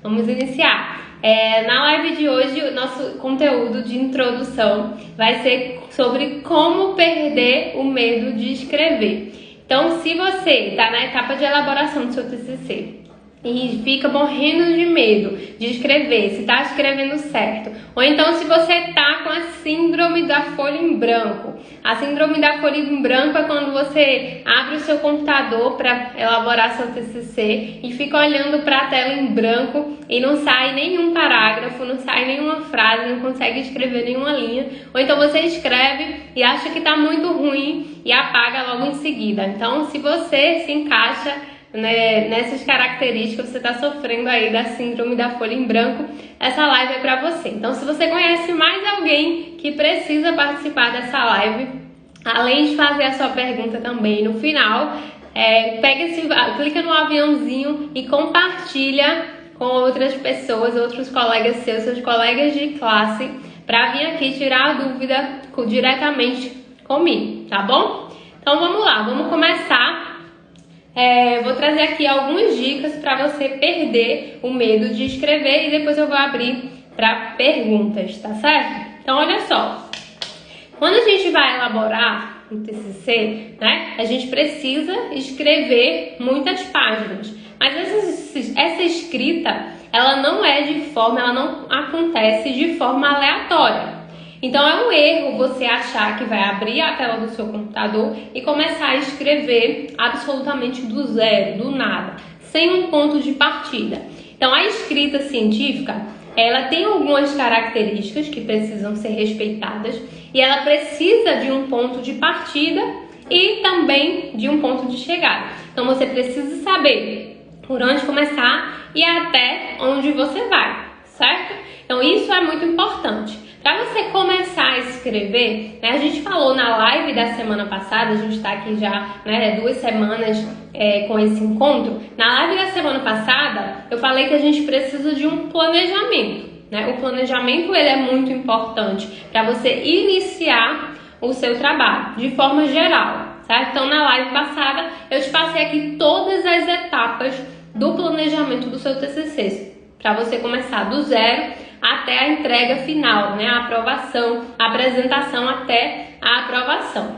Vamos iniciar. Na live de hoje, o nosso conteúdo de introdução vai ser sobre como perder o medo de escrever. Então, se você está na etapa de elaboração do seu TCC e fica morrendo de medo de escrever, se está escrevendo certo, ou então se você está com a síndrome da folha em branco. A síndrome da folha em branco é quando você abre o seu computador para elaborar seu TCC e fica olhando para a tela em branco e não sai nenhum parágrafo, não sai nenhuma frase, não consegue escrever nenhuma linha, ou então você escreve e acha que está muito ruim e apaga logo em seguida. Então, se você se encaixa nessas características, você está sofrendo aí da síndrome da folha em branco, essa live é para você. Então, se você conhece mais alguém que precisa participar dessa live, além de fazer a sua pergunta também no final, clica no aviãozinho e compartilha com outras pessoas, outros colegas seus colegas de classe, para vir aqui tirar a dúvida diretamente comigo, tá bom? Então, vamos lá, vamos começar. Vou trazer aqui algumas dicas para você perder o medo de escrever e depois eu vou abrir para perguntas, tá certo? Então, olha só. Quando a gente vai elaborar um TCC, né, a gente precisa escrever muitas páginas. Mas essa escrita, ela não acontece de forma aleatória. Então é um erro você achar que vai abrir a tela do seu computador e começar a escrever absolutamente do zero, do nada, sem um ponto de partida. Então a escrita científica, ela tem algumas características que precisam ser respeitadas e ela precisa de um ponto de partida e também de um ponto de chegada. Então você precisa saber por onde começar e até onde você vai, certo? Então isso é muito importante. Para você começar a escrever, a gente falou na live da semana passada, a gente está aqui já 2 semanas com esse encontro. Na live da semana passada, eu falei que a gente precisa de um planejamento. O planejamento ele é muito importante para você iniciar o seu trabalho, de forma geral, certo? Então, na live passada, eu te passei aqui todas as etapas do planejamento do seu TCC, para você começar do zero até a entrega final, a aprovação, a apresentação até a aprovação.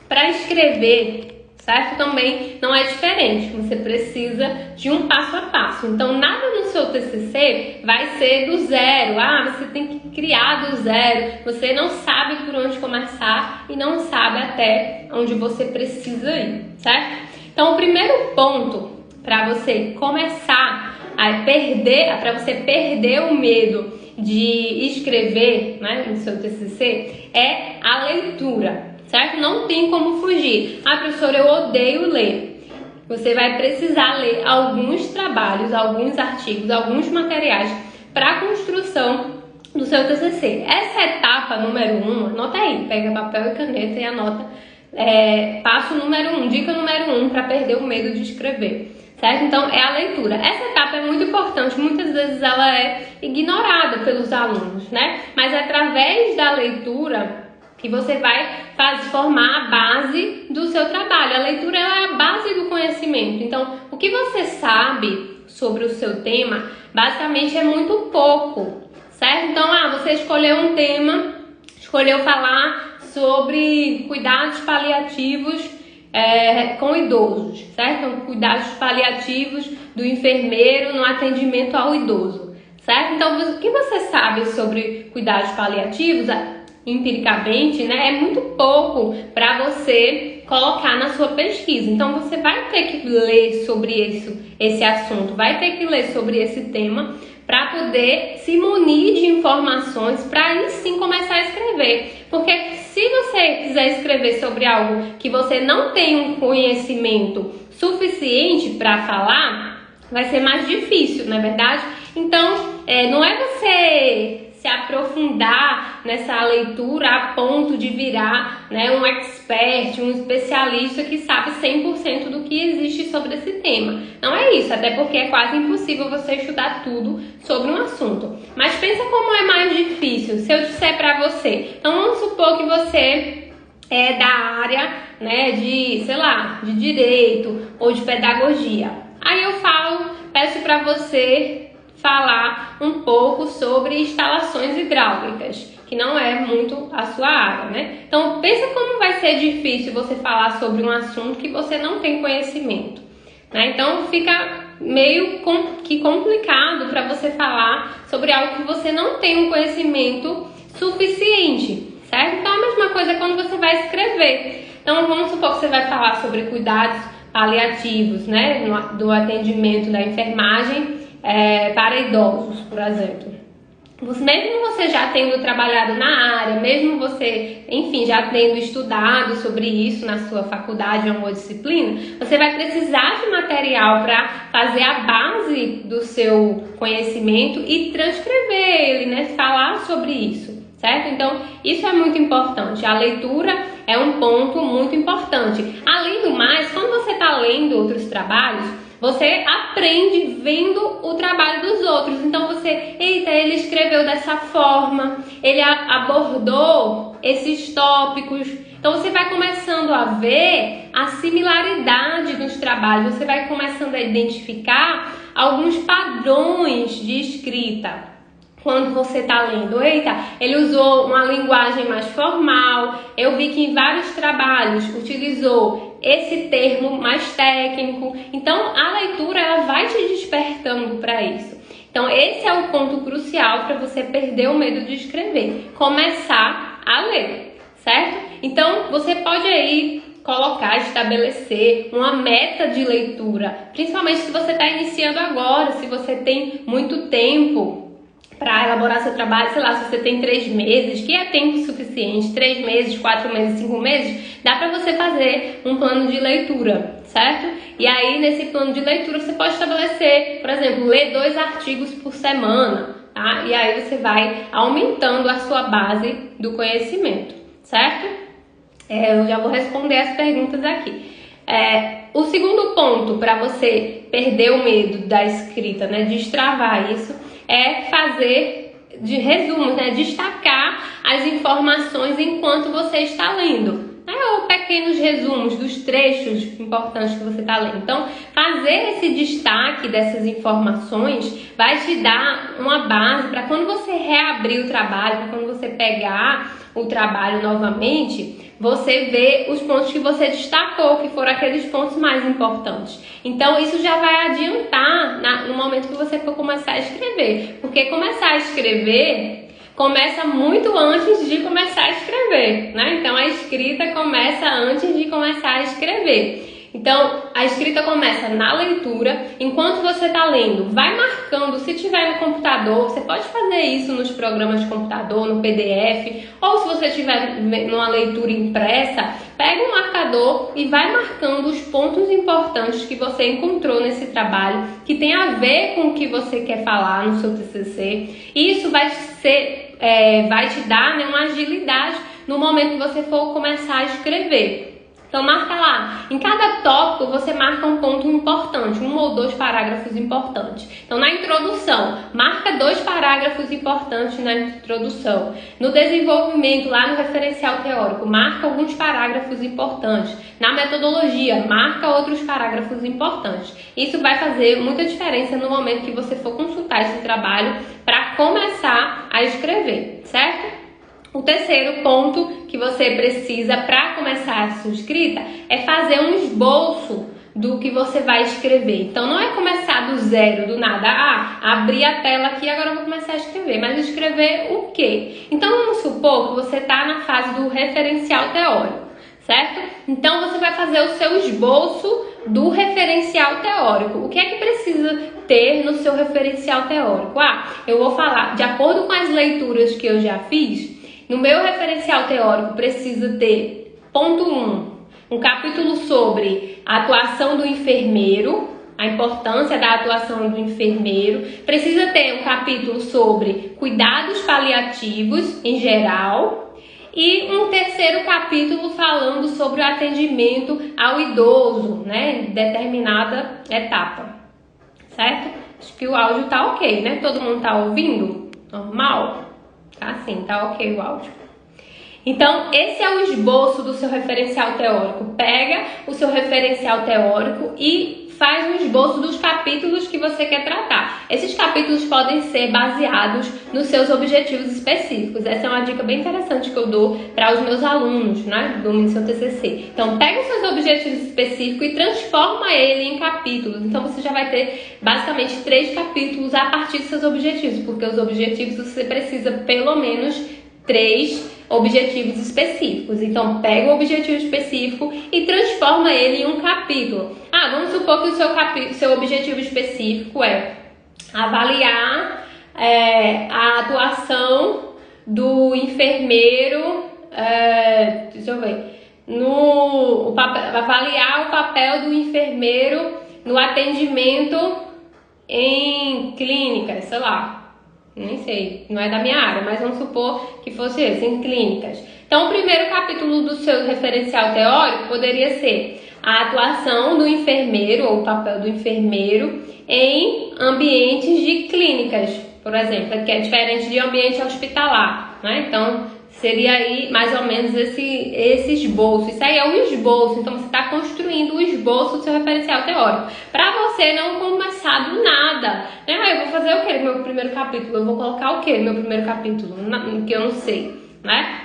Para escrever, certo? Também não é diferente, você precisa de um passo a passo. Então, nada no seu TCC vai ser do zero. Você tem que criar do zero, você não sabe por onde começar e não sabe até onde você precisa ir, certo? Então, o primeiro ponto para você começar para você perder o medo de escrever no seu TCC é a leitura, certo? Não tem como fugir. Professora, eu odeio ler. Você vai precisar ler alguns trabalhos, alguns artigos, alguns materiais para a construção do seu TCC. Essa etapa número 1, anota aí, pega papel e caneta e anota. Passo número 1, dica número 1 para perder o medo de escrever. Certo? Então, é a leitura. Essa etapa é muito importante, muitas vezes ela é ignorada pelos alunos, Mas através da leitura que você vai formar a base do seu trabalho. A leitura ela é a base do conhecimento. Então, o que você sabe sobre o seu tema, basicamente é muito pouco, certo? Então, você escolheu um tema, escolheu falar sobre cuidados paliativos com idosos, certo? Então, cuidados paliativos do enfermeiro no atendimento ao idoso, certo? Então, o que você sabe sobre cuidados paliativos, empiricamente, é muito pouco para você colocar na sua pesquisa. Então, você vai ter que ler sobre esse assunto, vai ter que ler sobre esse tema para poder se munir de informações para aí sim começar a escrever. Porque se você quiser escrever sobre algo que você não tem um conhecimento suficiente para falar, vai ser mais difícil, não é verdade? Então, não é você se aprofundar nessa leitura a ponto de virar um expert, um especialista que sabe 100% do que existe sobre esse tema. Não é isso, até porque é quase impossível você estudar tudo sobre um assunto. Mas pensa como é mais difícil se eu disser para você. Então vamos supor que você é da área de direito ou de pedagogia. Aí eu peço para você falar um pouco sobre instalações hidráulicas, que não é muito a sua área, né? Então, pensa como vai ser difícil você falar sobre um assunto que você não tem conhecimento, né? Então, fica meio que complicado para você falar sobre algo que você não tem um conhecimento suficiente, certo? Então, a mesma coisa quando você vai escrever. Então, vamos supor que você vai falar sobre cuidados paliativos, né? Do atendimento da enfermagem para idosos, por exemplo. Mesmo você já tendo trabalhado na área, mesmo você, enfim, já tendo estudado sobre isso na sua faculdade ou alguma disciplina, você vai precisar de material para fazer a base do seu conhecimento e transcrever ele, né? Falar sobre isso, certo? Então, isso é muito importante. A leitura é um ponto muito importante. Além do mais, quando você está lendo outros trabalhos, você aprende vendo o trabalho dos outros. Então eita, ele escreveu dessa forma, ele abordou esses tópicos. Então você vai começando a ver a similaridade dos trabalhos, você vai começando a identificar alguns padrões de escrita. Quando você está lendo, eita, ele usou uma linguagem mais formal, eu vi que em vários trabalhos utilizou esse termo mais técnico. Então, a leitura ela vai te despertando para isso. Então, esse é o ponto crucial para você perder o medo de escrever. Começar a ler, certo? Então, você pode aí estabelecer uma meta de leitura, principalmente se você está iniciando agora, se você tem muito tempo para elaborar seu trabalho, sei lá, se você tem 3 meses, que é tempo suficiente, 3 meses, 4 meses, 5 meses, dá para você fazer um plano de leitura, certo? E aí, nesse plano de leitura, você pode estabelecer, por exemplo, ler 2 artigos por semana, tá? E aí você vai aumentando a sua base do conhecimento, certo? Eu já vou responder as perguntas aqui. O segundo ponto para você perder o medo da escrita, né, destravar isso, é fazer de resumos, né? Destacar as informações enquanto você está lendo, né? Ou pequenos resumos dos trechos importantes que você está lendo. Então, fazer esse destaque dessas informações vai te dar uma base para quando você reabrir o trabalho, para quando você pegar o trabalho novamente, você vê os pontos que você destacou, que foram aqueles pontos mais importantes. Então, isso já vai adiantar no momento que você for começar a escrever. Porque começar a escrever começa muito antes de começar a escrever, né? Então, a escrita começa antes de começar a escrever. Então, a escrita começa na leitura. Enquanto você está lendo, vai marcando. Se tiver no computador, você pode fazer isso nos programas de computador, no PDF. Ou se você tiver numa leitura impressa, pega um marcador e vai marcando os pontos importantes que você encontrou nesse trabalho, que tem a ver com o que você quer falar no seu TCC. E isso vai te dar, né, uma agilidade no momento que você for começar a escrever. Então, marca lá. Em cada tópico, você marca um ponto importante, 1 ou 2 parágrafos importantes. Então, na introdução, marca 2 parágrafos importantes na introdução. No desenvolvimento, lá no referencial teórico, marca alguns parágrafos importantes. Na metodologia, marca outros parágrafos importantes. Isso vai fazer muita diferença no momento que você for consultar esse trabalho para começar a escrever, certo? O terceiro ponto que você precisa para começar a sua escrita é fazer um esboço do que você vai escrever. Então, não é começar do zero, do nada. Abrir a tela aqui, agora eu vou começar a escrever. Mas escrever o quê? Então, vamos supor que você está na fase do referencial teórico, certo? Então, você vai fazer o seu esboço do referencial teórico. O que é que precisa ter no seu referencial teórico? Eu vou falar, de acordo com as leituras que eu já fiz, no meu referencial teórico precisa ter, ponto 1, um capítulo sobre a atuação do enfermeiro, a importância da atuação do enfermeiro. Precisa ter um capítulo sobre cuidados paliativos em geral. E um terceiro capítulo falando sobre o atendimento ao idoso, né, em determinada etapa, certo? Acho que o áudio tá ok, né? Todo mundo tá ouvindo? Normal? Tá sim, tá ok o áudio. Então, esse é o esboço do seu referencial teórico. Pega o seu referencial teórico e faz um esboço dos capítulos que você quer tratar. Esses capítulos podem ser baseados nos seus objetivos específicos. Essa é uma dica bem interessante que eu dou para os meus alunos, né, do seu TCC. Então, pega os seus objetivos específicos e transforma ele em capítulos. Então, você já vai ter basicamente 3 capítulos a partir dos seus objetivos, porque os objetivos você precisa pelo menos 3 objetivos específicos. Então, pega o objetivo específico e transforma ele em um capítulo. Vamos supor que o seu objetivo específico é avaliar a atuação do enfermeiro, deixa eu ver, avaliar o papel do enfermeiro no atendimento em clínicas, sei lá. Nem sei, não é da minha área, mas vamos supor que fosse esse, em clínicas. Então, o primeiro capítulo do seu referencial teórico poderia ser a atuação do enfermeiro, ou o papel do enfermeiro, em ambientes de clínicas, por exemplo, que é diferente de ambiente hospitalar, né? Então, seria aí mais ou menos esse esboço. Isso aí é um esboço, então você está construindo o esboço do seu referencial teórico. Para você não começar do nada, né? Eu vou fazer o que no meu primeiro capítulo? Eu vou colocar o que no meu primeiro capítulo? Que eu não sei, né?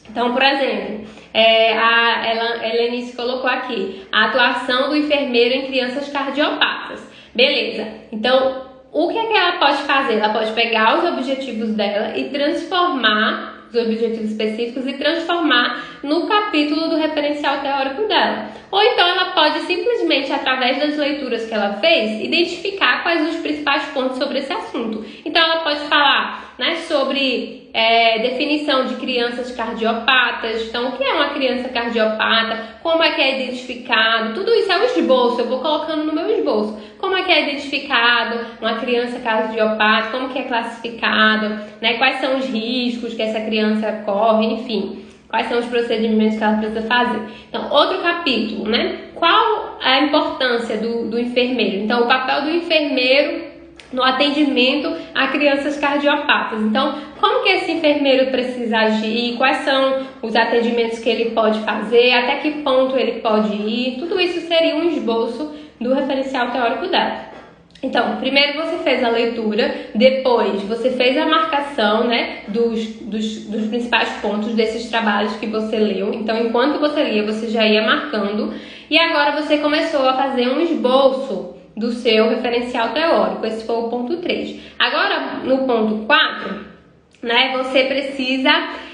Então, por exemplo, a Helenice colocou aqui a atuação do enfermeiro em crianças cardiopatas. Beleza, então o que ela pode fazer? Ela pode pegar os objetivos dela e transformar os objetivos específicos e transformar no capítulo do referencial teórico dela. Ou então ela pode simplesmente, através das leituras que ela fez, identificar quais os principais pontos sobre esse assunto. Então ela pode falar, né, sobre definição de crianças cardiopatas. Então, o que é uma criança cardiopata? Como é que é identificado? Tudo isso é um esboço, eu vou colocando no meu esboço. Como é que é identificado uma criança cardiopata? Como que é classificado? Né? Quais são os riscos que essa criança corre? Enfim, quais são os procedimentos que ela precisa fazer? Então, outro capítulo, né? Qual a importância do enfermeiro? Então, o papel do enfermeiro no atendimento a crianças cardiopatas. Então, como que esse enfermeiro precisa agir? Quais são os atendimentos que ele pode fazer? Até que ponto ele pode ir? Tudo isso seria um esboço do referencial teórico dela. Então, primeiro você fez a leitura, depois você fez a marcação, né, dos principais pontos desses trabalhos que você leu. Então, enquanto você lia, você já ia marcando. E agora você começou a fazer um esboço do seu referencial teórico. Esse foi o ponto 3. Agora, no ponto 4, né, você precisa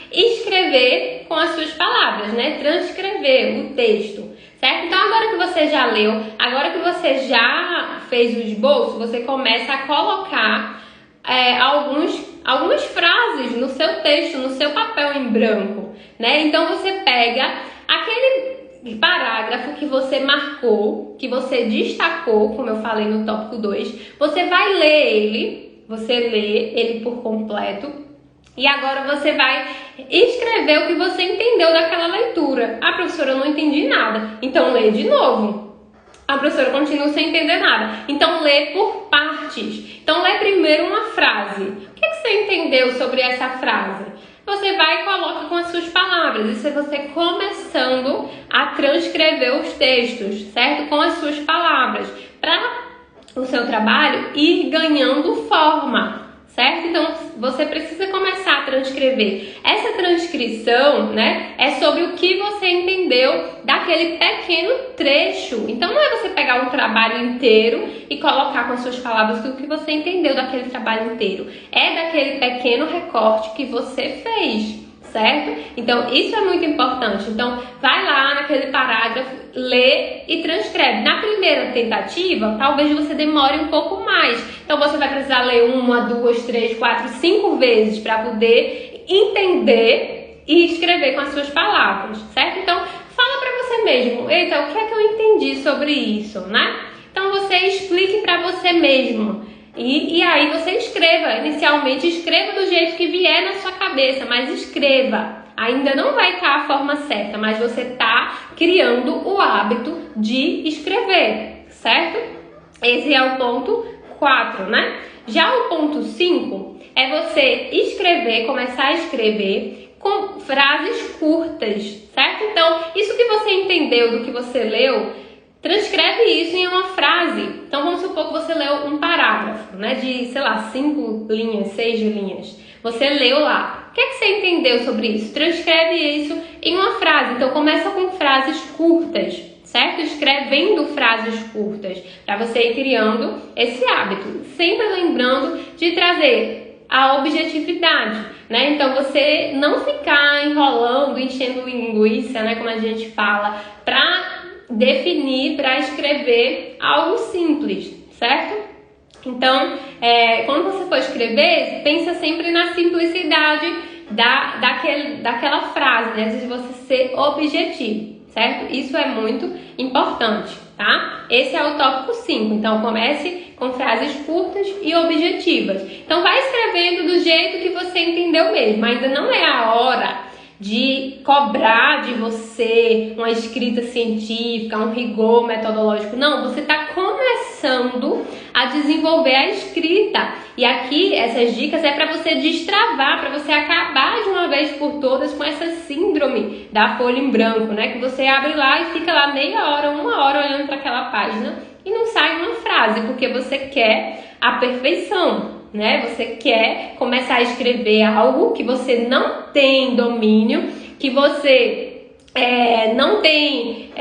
escrever com as suas palavras, né, transcrever o texto, certo? Então, agora que você já leu, agora que você já fez o esboço, você começa a colocar algumas frases no seu texto, no seu papel em branco, né? Então, você pega aquele parágrafo que você marcou, que você destacou, como eu falei no tópico 2, você vai ler ele, você lê ele por completo e agora você vai escrever o que você entendeu daquela leitura. Ah, professora, eu não entendi nada. Então lê de novo. A professora continua sem entender nada. Então lê por partes. Então lê primeiro uma frase. O que você entendeu sobre essa frase? Você vai e coloca com as suas palavras. Isso é você começando a transcrever os textos, certo? Com as suas palavras, para o seu trabalho ir ganhando forma, certo? Então, você precisa começar a transcrever. Essa transcrição, né, é sobre o que você entendeu daquele pequeno trecho. Então, não é você pegar um trabalho inteiro e colocar com as suas palavras tudo que você entendeu daquele trabalho inteiro. É daquele pequeno recorte que você fez, certo? Então, isso é muito importante. Então, vai lá naquele parágrafo, lê e transcreve. Na primeira tentativa, talvez você demore um pouco mais. Então, você vai precisar ler 1, 2, 3, 4, 5 vezes para poder entender e escrever com as suas palavras, certo? Então, fala para você mesmo. Eita, o que é que eu entendi sobre isso, né? Então, você explique para você mesmo. E aí você escreva, inicialmente escreva do jeito que vier na sua cabeça, mas escreva. Ainda não vai estar a forma certa, mas você está criando o hábito de escrever, certo? Esse é o ponto 4, né? Já o ponto 5 é você escrever, começar a escrever com frases curtas, certo? Então, isso que você entendeu do que você leu, transcreve isso em uma frase. Então vamos supor que você leu um parágrafo, né, de, sei lá, 5 linhas, 6 linhas. Você leu lá. O que é que você entendeu sobre isso? Transcreve isso em uma frase. Então começa com frases curtas, certo? Escrevendo frases curtas, para você ir criando esse hábito. Sempre lembrando de trazer a objetividade, né? Então você não ficar enrolando, enchendo linguiça, né, como a gente fala, para definir, para escrever algo simples, certo? Então, quando você for escrever, pensa sempre na simplicidade daquela frase, né? De você ser objetivo, certo? Isso é muito importante, tá? Esse é o tópico 5. Então, comece com frases curtas e objetivas. Então, vai escrevendo do jeito que você entendeu mesmo. Ainda não é a hora de cobrar de você uma escrita científica, um rigor metodológico. Não, você está começando a desenvolver a escrita. E aqui, essas dicas é para você destravar, para você acabar de uma vez por todas com essa síndrome da folha em branco, né? Que você abre lá e fica lá meia hora, 1 hora olhando para aquela página e não sai uma frase, porque você quer a perfeição, né? Você quer começar a escrever algo que você não tem domínio, que você não tem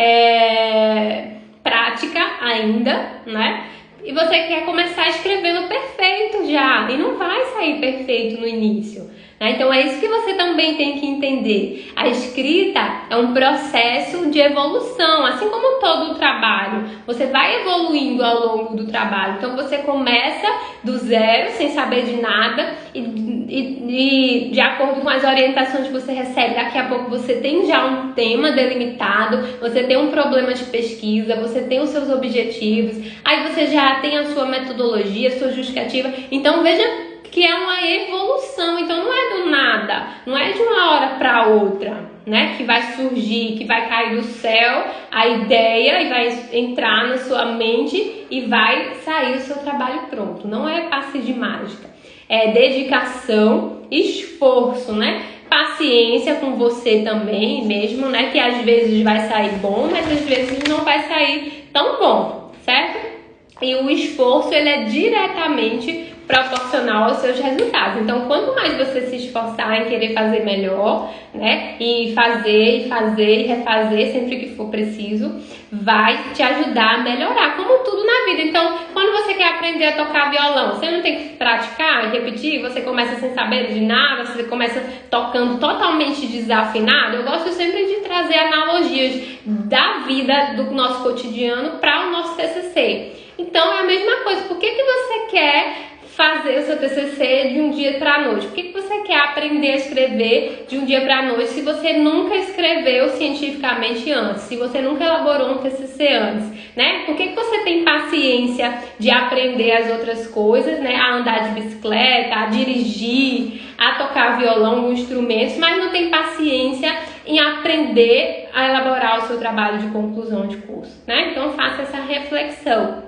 prática ainda, né? E você quer começar escrevendo perfeito já, e não vai sair perfeito no início, né? Então é isso que você também tem que entender. A escrita é um processo de evolução, assim como todo o trabalho. Você vai evoluindo ao longo do trabalho. Então você começa do zero, sem saber de nada, e de acordo com as orientações que você recebe, daqui a pouco você tem já um tema delimitado, você tem um problema de pesquisa, você tem os seus objetivos, aí você já tem a sua metodologia, a sua justificativa. Então veja que é uma evolução, então não é do nada, não é de uma hora para outra, né, que vai surgir, que vai cair do céu a ideia e vai entrar na sua mente e vai sair o seu trabalho pronto. Não é passe de mágica, é dedicação, esforço, né, paciência com você também mesmo, né, que às vezes vai sair bom, mas às vezes não vai sair tão bom, certo? E o esforço, ele é diretamente proporcional aos seus resultados. Então, quanto mais você se esforçar em querer fazer melhor, né, e fazer e refazer sempre que for preciso, vai te ajudar a melhorar, como tudo na vida. Então, quando você quer aprender a tocar violão, você não tem que praticar e repetir, você começa sem saber de nada, você começa tocando totalmente desafinado. Eu gosto sempre de trazer analogias da vida, do nosso cotidiano, para o nosso TCC. Então, é a mesma coisa. Por que você quer fazer o seu TCC de um dia para a noite? Por que você quer aprender a escrever de um dia para a noite se você nunca escreveu cientificamente antes, se você nunca elaborou um TCC antes, né? Por que você tem paciência de aprender as outras coisas, né? A andar de bicicleta, a dirigir, a tocar violão, alguns instrumentos, mas não tem paciência em aprender a elaborar o seu trabalho de conclusão de curso, né? Então faça essa reflexão,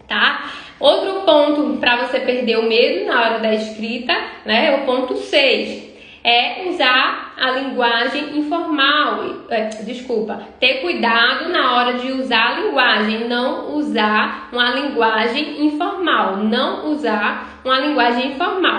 tá? Outro ponto para você perder o medo na hora da escrita, né, é o ponto 6, é usar a linguagem informal, ter cuidado na hora de usar a linguagem, não usar uma linguagem informal,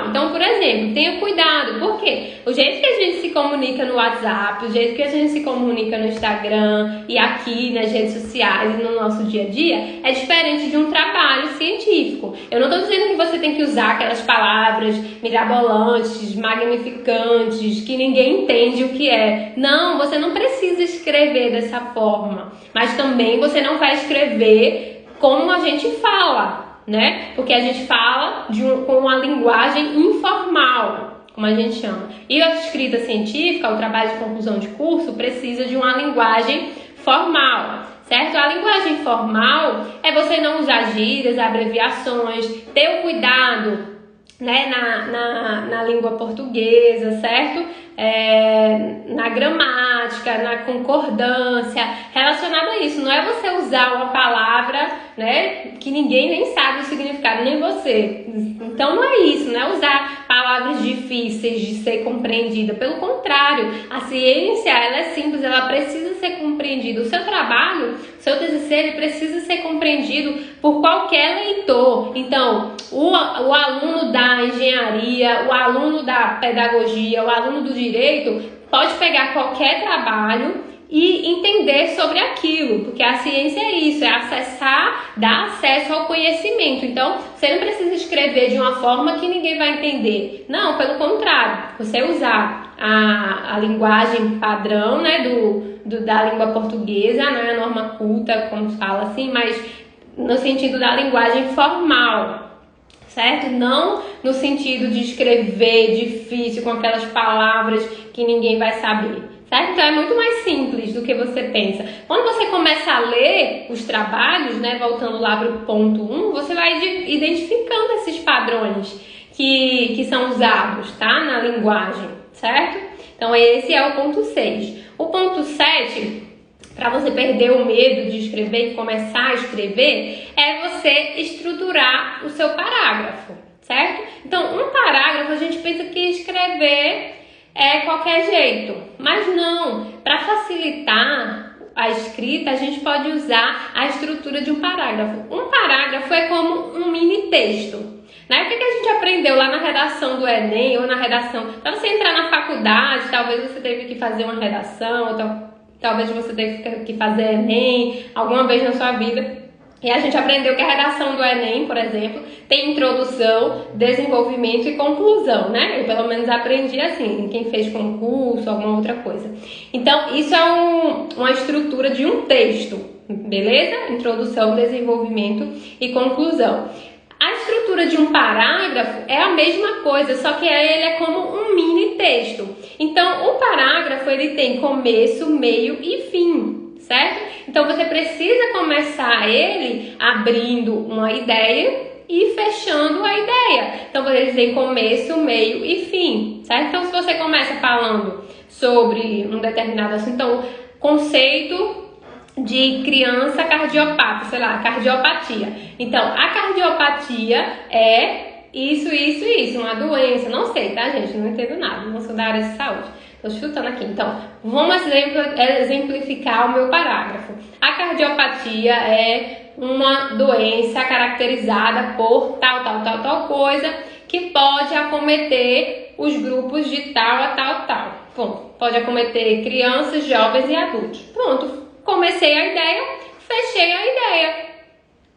Então, por exemplo, tenha cuidado, porque o jeito que a gente se comunica no WhatsApp, o jeito que a gente se comunica no Instagram e aqui nas redes sociais e no nosso dia a dia é diferente de um trabalho científico. Eu não estou dizendo que você tem que usar aquelas palavras mirabolantes, magnificantes, que ninguém entende o que é. Não, você não precisa escrever dessa forma, mas também você não vai escrever como a gente fala, né? Porque a gente fala com uma linguagem informal, como a gente chama. E a escrita científica, o trabalho de conclusão de curso, precisa de uma linguagem formal, certo? A linguagem formal é você não usar gírias, abreviações, ter o cuidado, né, na língua portuguesa, certo? Na gramática, na concordância, relacionado a isso. Não é você usar uma palavra, né, que ninguém nem sabe o significado, nem você. Então não é isso, não é usar palavras palavras difíceis de ser compreendida. Pelo contrário, a ciência, ela é simples, ela precisa ser compreendida. O seu trabalho, o seu TCC, ele precisa ser compreendido por qualquer leitor. Então, o aluno da engenharia, o aluno da pedagogia, o aluno do direito pode pegar qualquer trabalho e entender sobre aquilo, porque a ciência é isso, é acessar, dar acesso ao conhecimento. Então, você não precisa escrever de uma forma que ninguém vai entender. Não, pelo contrário, você usar a linguagem padrão, né, da língua portuguesa, né, a norma culta, como fala assim, mas no sentido da linguagem formal, certo? Não no sentido de escrever difícil, com aquelas palavras que ninguém vai saber. Certo? Então é muito mais simples do que você pensa. Quando você começa a ler os trabalhos, né, voltando lá para o ponto 1, você vai identificando esses padrões que são usados, tá, na linguagem, certo? Então esse é o ponto 6. O ponto 7, para você perder o medo de escrever e começar a escrever, é você estruturar o seu parágrafo, certo? Então um parágrafo a gente pensa que escrever é qualquer jeito, mas não. Para facilitar a escrita, a gente pode usar a estrutura de um parágrafo. Um parágrafo é como um mini texto, né? O que a gente aprendeu lá na redação do Enem ou na redação? Para você entrar na faculdade, talvez você teve que fazer uma redação, ou talvez você teve que fazer Enem alguma vez na sua vida. E a gente aprendeu que a redação do Enem, por exemplo, tem introdução, desenvolvimento e conclusão, né? Eu pelo menos aprendi assim, quem fez concurso, alguma outra coisa. Então, isso é uma estrutura de um texto, beleza? Introdução, desenvolvimento e conclusão. A estrutura de um parágrafo é a mesma coisa, só que ele é como um mini texto. Então, o parágrafo, ele tem começo, meio e fim, certo? Então, você precisa começar ele abrindo uma ideia e fechando a ideia. Então, ele tem começo, meio e fim, certo? Então, se você começa falando sobre um determinado assunto, então, conceito de criança cardiopata, sei lá, cardiopatia. Então, a cardiopatia é isso, uma doença, não sei, tá, gente? Não entendo nada, não sou da área de saúde. Estou chutando aqui. Então, vamos exemplificar o meu parágrafo. A cardiopatia é uma doença caracterizada por tal coisa que pode acometer os grupos de tal a tal. Bom, pode acometer crianças, jovens e adultos. Pronto, comecei a ideia, fechei a ideia.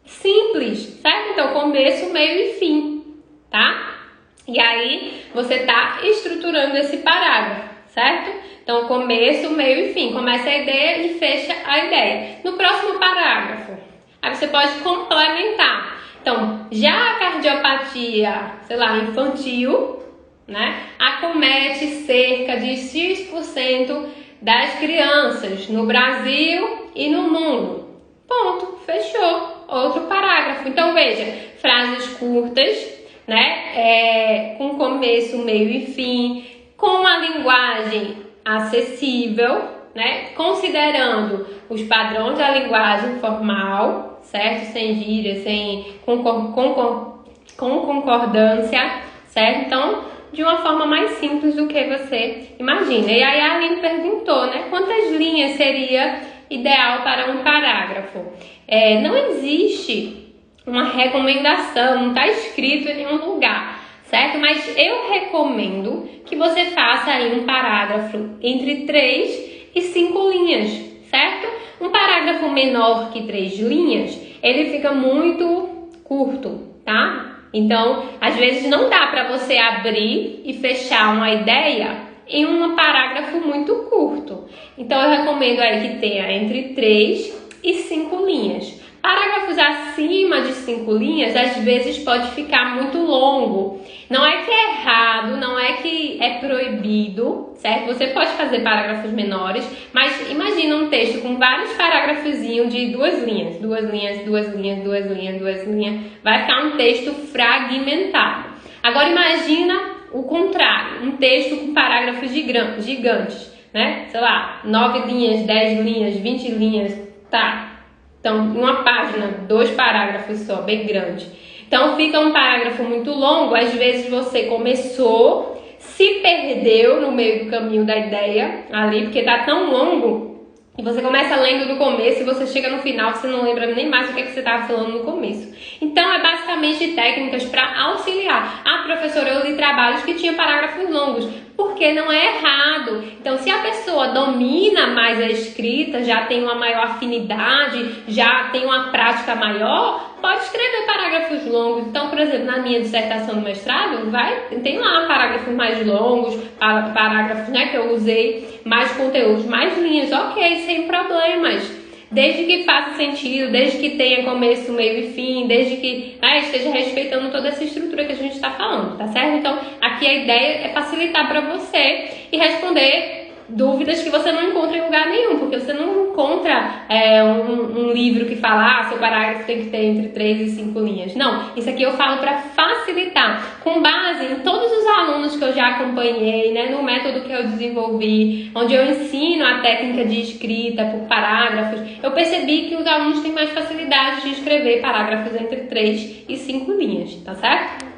Simples, certo? Então, começo, meio e fim, tá? E aí, você está estruturando esse parágrafo, certo? Então, começo, meio e fim. Começa a ideia e fecha a ideia. No próximo parágrafo, aí você pode complementar. Então, já a cardiopatia, sei lá, infantil, né, acomete cerca de X% das crianças no Brasil e no mundo. Ponto, fechou. Outro parágrafo. Então, veja, frases curtas, né, com começo, meio e fim, com a linguagem acessível, né, considerando os padrões da linguagem formal, certo? Sem gíria, com concordância, certo? Então, de uma forma mais simples do que você imagina. E aí a Aline perguntou, né, quantas linhas seria ideal para um parágrafo? Não existe uma recomendação, não está escrito em nenhum lugar, certo? Mas eu recomendo que você faça aí um parágrafo entre 3 e 5 linhas, certo? Um parágrafo menor que 3 linhas, ele fica muito curto, tá? Então, às vezes não dá para você abrir e fechar uma ideia em um parágrafo muito curto. Então, eu recomendo aí que tenha entre 3 e 5 linhas. Parágrafos acima de 5 linhas, às vezes pode ficar muito longo. Não é que é errado, não é que é proibido, certo? Você pode fazer parágrafos menores, mas imagina um texto com vários parágrafozinhos de 2 linhas. 2 linhas, 2 linhas, 2 linhas, 2 linhas. Vai ficar um texto fragmentado. Agora imagina o contrário, um texto com parágrafos gigantes, né? Sei lá, 9 linhas, 10 linhas, 20 linhas, tá? Então, uma página, 2 parágrafos só, bem grande. Então fica um parágrafo muito longo, às vezes você começou, se perdeu no meio do caminho da ideia ali, porque tá tão longo, e você começa lendo do começo e você chega no final, você não lembra nem mais o que é que você estava falando no começo. Então é basicamente técnicas para auxiliar. Ah, professora, eu li trabalhos que tinham parágrafos longos, porque não é errado. Então, se a pessoa domina mais a escrita, já tem uma maior afinidade, já tem uma prática maior, pode escrever parágrafos longos. Então, por exemplo, na minha dissertação do mestrado, tem lá parágrafos mais longos, parágrafos, né, que eu usei, mais conteúdos, mais linhas, ok, sem problemas. Desde que faça sentido, desde que tenha começo, meio e fim, desde que esteja respeitando toda essa estrutura que a gente está falando, tá certo? Então, aqui a ideia é facilitar para você e responder dúvidas que você não encontra em lugar nenhum, porque você não encontra um livro que fala, seu parágrafo tem que ter entre 3 e 5 linhas. Não, isso aqui eu falo para facilitar, com base em todos os alunos que eu já acompanhei, né, no método que eu desenvolvi, onde eu ensino a técnica de escrita por parágrafos, eu percebi que os alunos têm mais facilidade de escrever parágrafos entre 3 e 5 linhas, tá certo?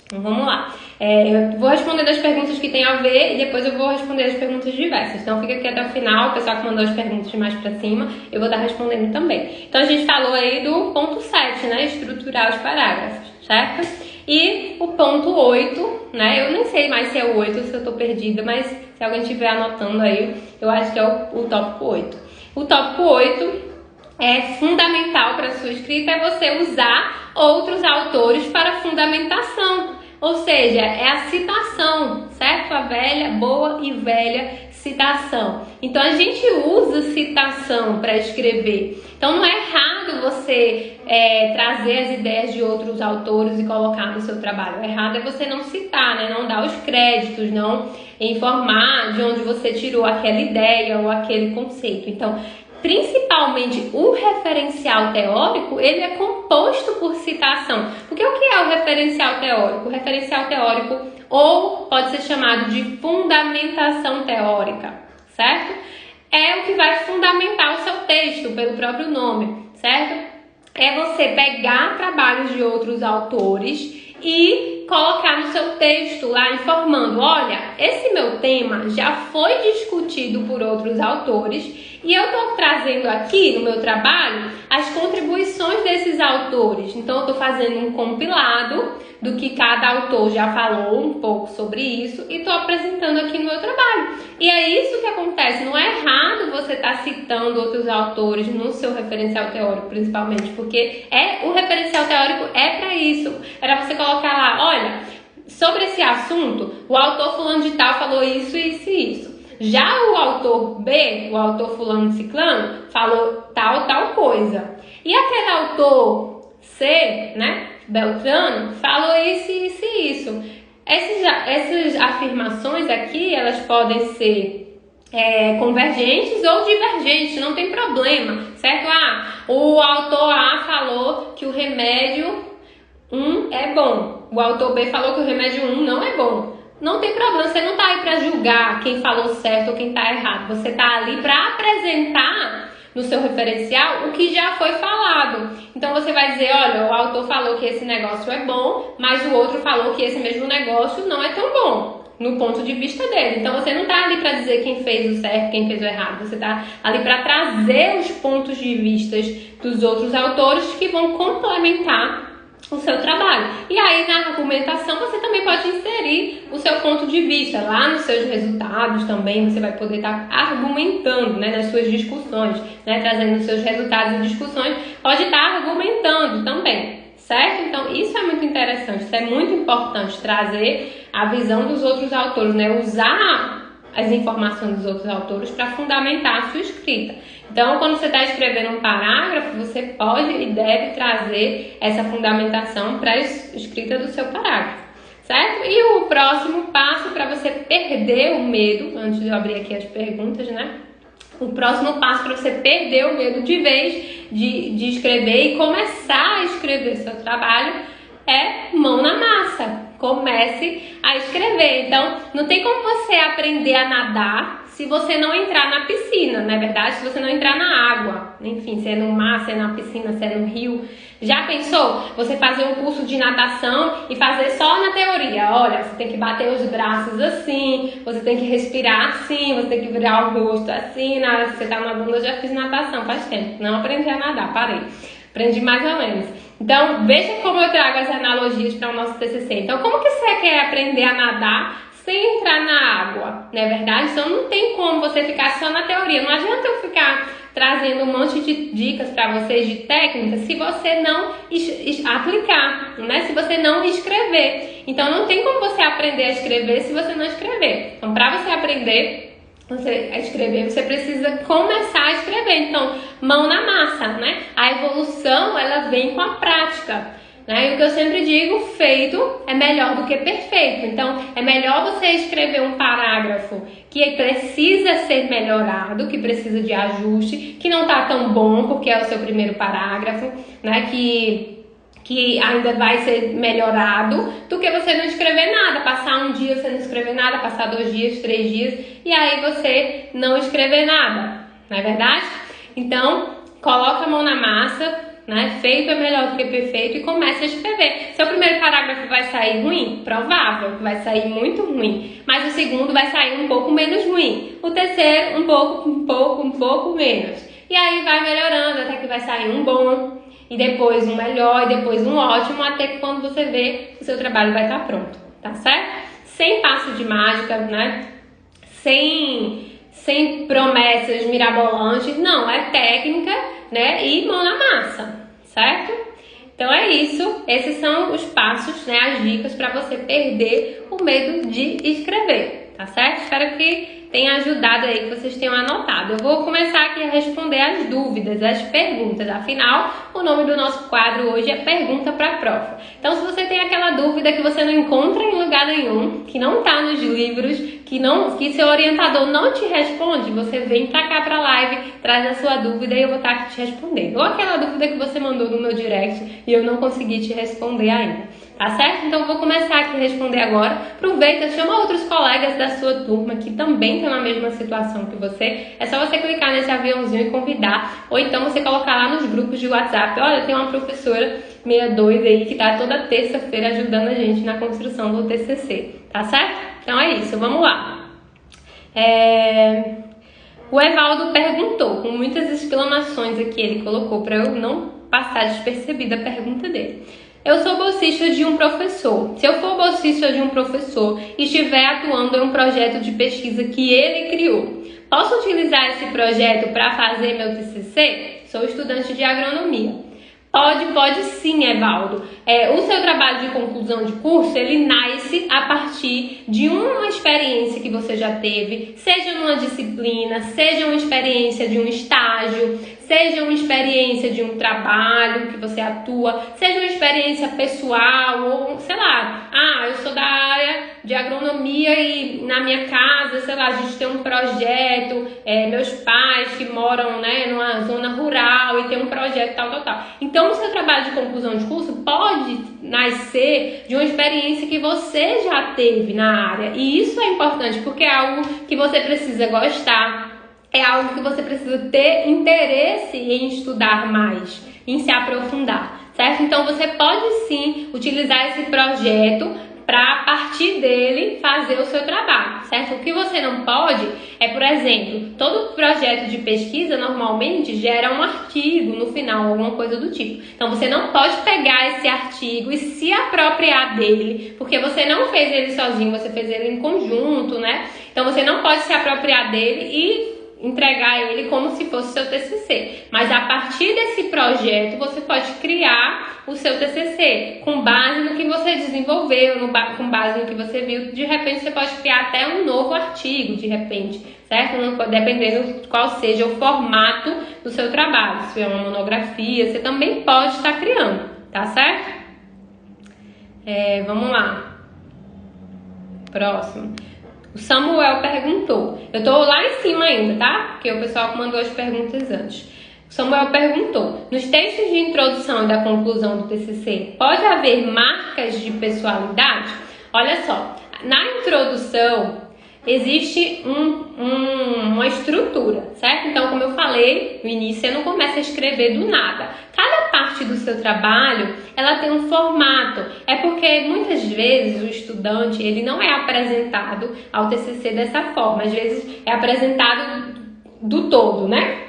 Então vamos lá. Eu vou responder as perguntas que tem a ver e depois eu vou responder as perguntas diversas. Então fica aqui até o final, o pessoal que mandou as perguntas mais pra cima, eu vou estar respondendo também. Então a gente falou aí do ponto 7, né? Estruturar os parágrafos, certo? E o ponto 8, né? Eu nem sei mais se é o 8 ou se eu tô perdida, mas se alguém estiver anotando aí, eu acho que é o tópico 8. O tópico 8 é fundamental para a sua escrita, é você usar outros autores para fundamentação. Ou seja, é a citação, certo? A velha, boa e velha citação. Então, a gente usa citação para escrever. Então, não é errado você trazer as ideias de outros autores e colocar no seu trabalho. O errado é você não citar, né? Não dar os créditos, não informar de onde você tirou aquela ideia ou aquele conceito. Então, principalmente o referencial teórico, ele é composto por citação. Porque o que é o referencial teórico? O referencial teórico, ou pode ser chamado de fundamentação teórica, certo? É o que vai fundamentar o seu texto, pelo próprio nome, certo? É você pegar trabalhos de outros autores e colocar no seu texto lá informando, olha, esse meu tema já foi discutido por outros autores e eu estou trazendo aqui no meu trabalho as contribuições desses autores. Então, eu estou fazendo um compilado do que cada autor já falou um pouco sobre isso e estou apresentando aqui no meu trabalho. E é isso que acontece. Não é errado você estar citando outros autores no seu referencial teórico, principalmente, porque o referencial teórico é para isso. Era você colocar lá, olha, sobre esse assunto, o autor fulano de tal falou isso, isso e isso. Já o autor B, o autor fulano de ciclano, falou tal coisa. E aquele autor C, né, Beltrano, falou isso, isso e isso. Essas afirmações aqui, elas podem ser convergentes ou divergentes, não tem problema, certo? O autor A falou que o remédio 1 é bom. O autor B falou que o remédio 1 não é bom. Não tem problema, você não está aí para julgar quem falou certo ou quem está errado. Você está ali para apresentar no seu referencial o que já foi falado. Então você vai dizer, olha, o autor falou que esse negócio é bom, mas o outro falou que esse mesmo negócio não é tão bom, no ponto de vista dele. Então você não está ali para dizer quem fez o certo, quem fez o errado. Você está ali para trazer os pontos de vista dos outros autores que vão complementar o seu trabalho. E aí na argumentação você também pode inserir o seu ponto de vista. Lá nos seus resultados também você vai poder estar argumentando, né, nas suas discussões, né, trazendo os seus resultados e discussões, pode estar argumentando também, certo? Então isso é muito interessante, isso é muito importante, trazer a visão dos outros autores, né, usar as informações dos outros autores para fundamentar a sua escrita. Então, quando você está escrevendo um parágrafo, você pode e deve trazer essa fundamentação para a escrita do seu parágrafo, certo? E o próximo passo para você perder o medo, antes de eu abrir aqui as perguntas, né? O próximo passo para você perder o medo de vez de escrever e começar a escrever seu trabalho é mão na massa. Comece a escrever. Então, não tem como você aprender a nadar se você não entrar na piscina, não é verdade? Se você não entrar na água, enfim, se é no mar, se é na piscina, se é no rio. Já pensou você fazer um curso de natação e fazer só na teoria? Olha, você tem que bater os braços assim, você tem que respirar assim, você tem que virar o rosto assim. Na hora que você tá nadando, eu já fiz natação faz tempo, não aprendi a nadar, parei. Aprendi mais ou menos. Então, veja como eu trago as analogias para o nosso TCC. Então, como que você quer aprender a nadar sem entrar na água? Não é verdade? Então, não tem como você ficar só na teoria. Não adianta eu ficar trazendo um monte de dicas para vocês de técnicas se você não aplicar, né? Se você não escrever. Então, não tem como você aprender a escrever se você não escrever. Então, para você aprender a escrever, você precisa começar a escrever. Então, mão na massa, né? A evolução, ela vem com a prática, né? E o que eu sempre digo, feito é melhor do que perfeito. Então, é melhor você escrever um parágrafo que precisa ser melhorado, que precisa de ajuste, que não tá tão bom porque é o seu primeiro parágrafo, né? Que ainda vai ser melhorado, do que você não escrever nada, passar um dia você não escrever nada, passar 2 dias, 3 dias, e aí você não escrever nada, não é verdade? Então, coloca a mão na massa, né? Feito é melhor do que perfeito e comece a escrever. Seu primeiro parágrafo vai sair ruim? Provável que vai sair muito ruim, mas o segundo vai sair um pouco menos ruim, o terceiro um pouco menos, e aí vai melhorando até que vai sair um bom, e depois um melhor, e depois um ótimo, até que quando você vê, o seu trabalho vai estar pronto, tá certo? Sem passo de mágica, né? Sem promessas mirabolantes, não, é técnica, né? E mão na massa, certo? Então é isso, esses são os passos, né? As dicas para você perder o medo de escrever, tá certo? Espero que tenha ajudado aí, que vocês tenham anotado. Eu vou começar aqui a responder as dúvidas, as perguntas. Afinal, o nome do nosso quadro hoje é Pergunta para a Prof. Então, se você tem aquela dúvida que você não encontra em lugar nenhum, que não está nos livros, que seu orientador não te responde, você vem para cá para a live, traz a sua dúvida e eu vou estar aqui te respondendo. Ou aquela dúvida que você mandou no meu direct e eu não consegui te responder ainda. Tá certo? Então eu vou começar aqui a responder agora. Aproveita, chama outros colegas da sua turma que também estão na mesma situação que você. É só você clicar nesse aviãozinho e convidar. Ou então você colocar lá nos grupos de WhatsApp. Olha, tem uma professora 62 aí que tá toda terça-feira ajudando a gente na construção do TCC. Tá certo? Então é isso, vamos lá. O Evaldo perguntou, com muitas exclamações aqui, ele colocou para eu não passar despercebida a pergunta dele. Eu sou bolsista de um professor. Se eu for bolsista de um professor e estiver atuando em um projeto de pesquisa que ele criou, posso utilizar esse projeto para fazer meu TCC? Sou estudante de agronomia. Pode sim, Evaldo. O seu trabalho de conclusão de curso, ele nasce a partir de uma experiência que você já teve, seja numa disciplina, seja uma experiência de um estágio, seja uma experiência de um trabalho que você atua, seja uma experiência pessoal, ou sei lá, eu sou da área de agronomia e na minha casa, sei lá, a gente tem um projeto, meus pais que moram, né, numa zona rural e tem um projeto tal. Então, o seu trabalho de conclusão de curso pode nascer de uma experiência que você já teve na área. E isso é importante porque é algo que você precisa gostar, é algo que você precisa ter interesse em estudar mais, em se aprofundar, certo? Então, você pode sim utilizar esse projeto para, a partir dele, fazer o seu trabalho, certo? O que você não pode é, por exemplo, todo projeto de pesquisa normalmente gera um artigo no final, alguma coisa do tipo. Então, você não pode pegar esse artigo e se apropriar dele, porque você não fez ele sozinho, você fez ele em conjunto, né? Então, você não pode se apropriar dele e entregar ele como se fosse seu TCC. Mas a partir desse projeto, você pode criar o seu TCC com base no que você desenvolveu, com base no que você viu. De repente, você pode criar até um novo artigo, de repente, certo? Dependendo de qual seja o formato do seu trabalho. Se é uma monografia, você também pode estar criando, tá certo? Vamos lá. Próximo. O Samuel perguntou. Eu tô lá em cima ainda, tá? Porque o pessoal mandou as perguntas antes. O Samuel perguntou. Nos textos de introdução e da conclusão do TCC, pode haver marcas de pessoalidade? Olha só, na introdução existe uma estrutura, certo? Então, como eu falei no início, você não começa a escrever do nada. Cada parte do seu trabalho, ela tem um formato. É porque muitas vezes o estudante, ele não é apresentado ao TCC dessa forma. Às vezes é apresentado do todo, né?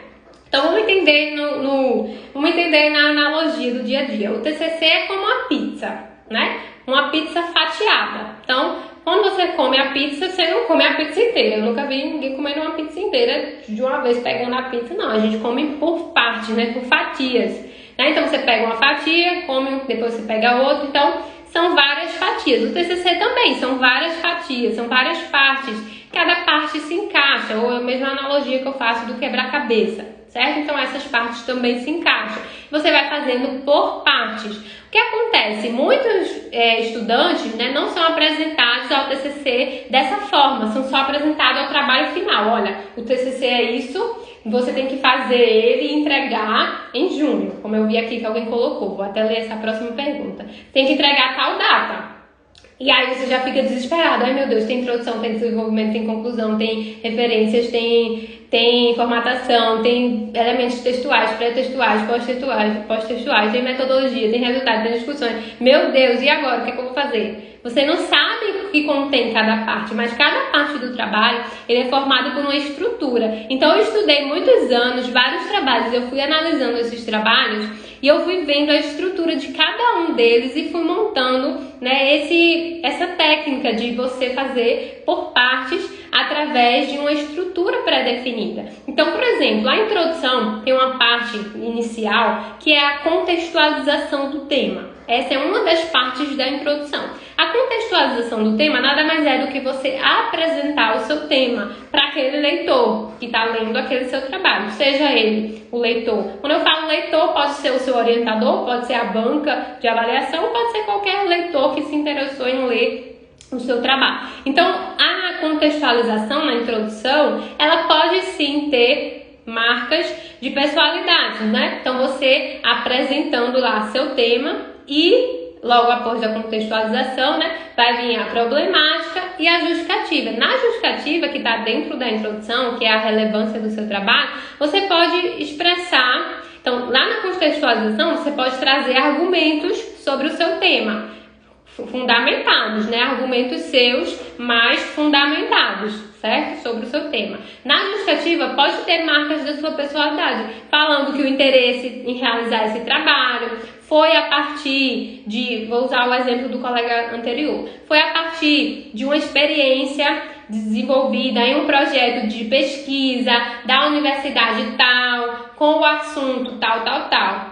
Então vamos entender vamos entender na analogia do dia a dia. O TCC é como uma pizza, né? Uma pizza fatiada. Então, quando você come a pizza, você não come a pizza inteira. Eu nunca vi ninguém comendo uma pizza inteira de uma vez pegando a pizza, não. A gente come por partes, né? Por fatias. Né? Então você pega uma fatia, come, depois você pega outra. Então são várias fatias. O TCC também são várias fatias, são várias partes. Cada parte se encaixa, ou é a mesma analogia que eu faço do quebra-cabeça, certo? Então essas partes também se encaixam. Você vai fazendo por partes. O que acontece? Muitos estudantes, né, não são apresentados ao TCC dessa forma, são só apresentados ao trabalho final. Olha, o TCC é isso, você tem que fazer ele e entregar em junho, como eu vi aqui que alguém colocou. Vou até ler essa próxima pergunta. Tem que entregar tal data. E aí você já fica desesperado. Ai meu Deus, tem introdução, tem desenvolvimento, tem conclusão, tem referências, tem formatação, tem elementos textuais, pré-textuais, pós-textuais, tem metodologia, tem resultado, tem discussões. Meu Deus, e agora? O que é que eu vou fazer? Você não sabe o que contém cada parte, mas cada parte do trabalho ele é formado por uma estrutura. Então eu estudei muitos anos, vários trabalhos, eu fui analisando esses trabalhos e eu fui vendo a estrutura de cada um deles e fui montando, né, essa técnica de você fazer por partes através de uma estrutura pré-definida. Então, por exemplo, a introdução tem uma parte inicial que é a contextualização do tema. Essa é uma das partes da introdução. A contextualização do tema nada mais é do que você apresentar o seu tema para aquele leitor que está lendo aquele seu trabalho, seja ele o leitor. Quando eu falo leitor, pode ser o seu orientador, pode ser a banca de avaliação, pode ser qualquer leitor que se interessou em ler o seu trabalho. Então, a contextualização na introdução, ela pode sim ter marcas de personalidade, né? Então, você apresentando lá seu tema e logo após a contextualização, né, vai vir a problemática e a justificativa. Na justificativa, que está dentro da introdução, que é a relevância do seu trabalho, você pode expressar. Então, lá na contextualização, você pode trazer argumentos sobre o seu tema, fundamentados, né? Argumentos seus mais fundamentados, certo? Sobre o seu tema. Na justificativa, pode ter marcas da sua personalidade, falando que o interesse em realizar esse trabalho foi a partir de, vou usar o exemplo do colega anterior, foi a partir de uma experiência desenvolvida em um projeto de pesquisa da universidade tal, com o assunto tal.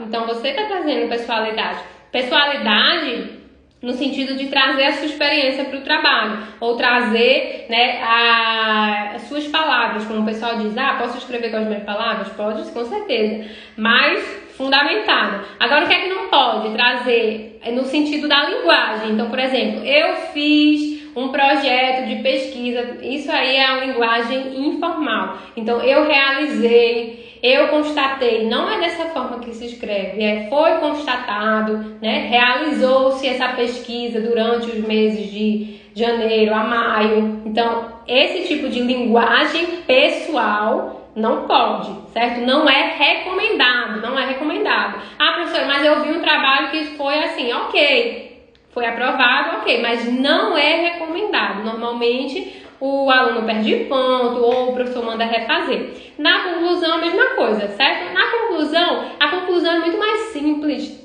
Então, você está trazendo personalidade. Personalidade no sentido de trazer a sua experiência para o trabalho, ou trazer, né, as suas palavras, como o pessoal diz, posso escrever com as minhas palavras? Pode, com certeza, mas fundamentado. Agora, o que é que não pode trazer? No sentido da linguagem. Então, por exemplo, eu fiz um projeto de pesquisa, isso aí é a linguagem informal. Então, eu realizei, eu constatei, não é dessa forma que se escreve, foi constatado, né? Realizou-se essa pesquisa durante os meses de janeiro a maio. Então, esse tipo de linguagem pessoal não pode, certo? Não é recomendado, não é recomendado. Professora, mas eu vi um trabalho que foi assim, ok, foi aprovado, ok, mas não é recomendado. Normalmente, o aluno perde ponto ou o professor manda refazer. Na conclusão, a mesma coisa, certo? Na conclusão, a conclusão é muito mais simples.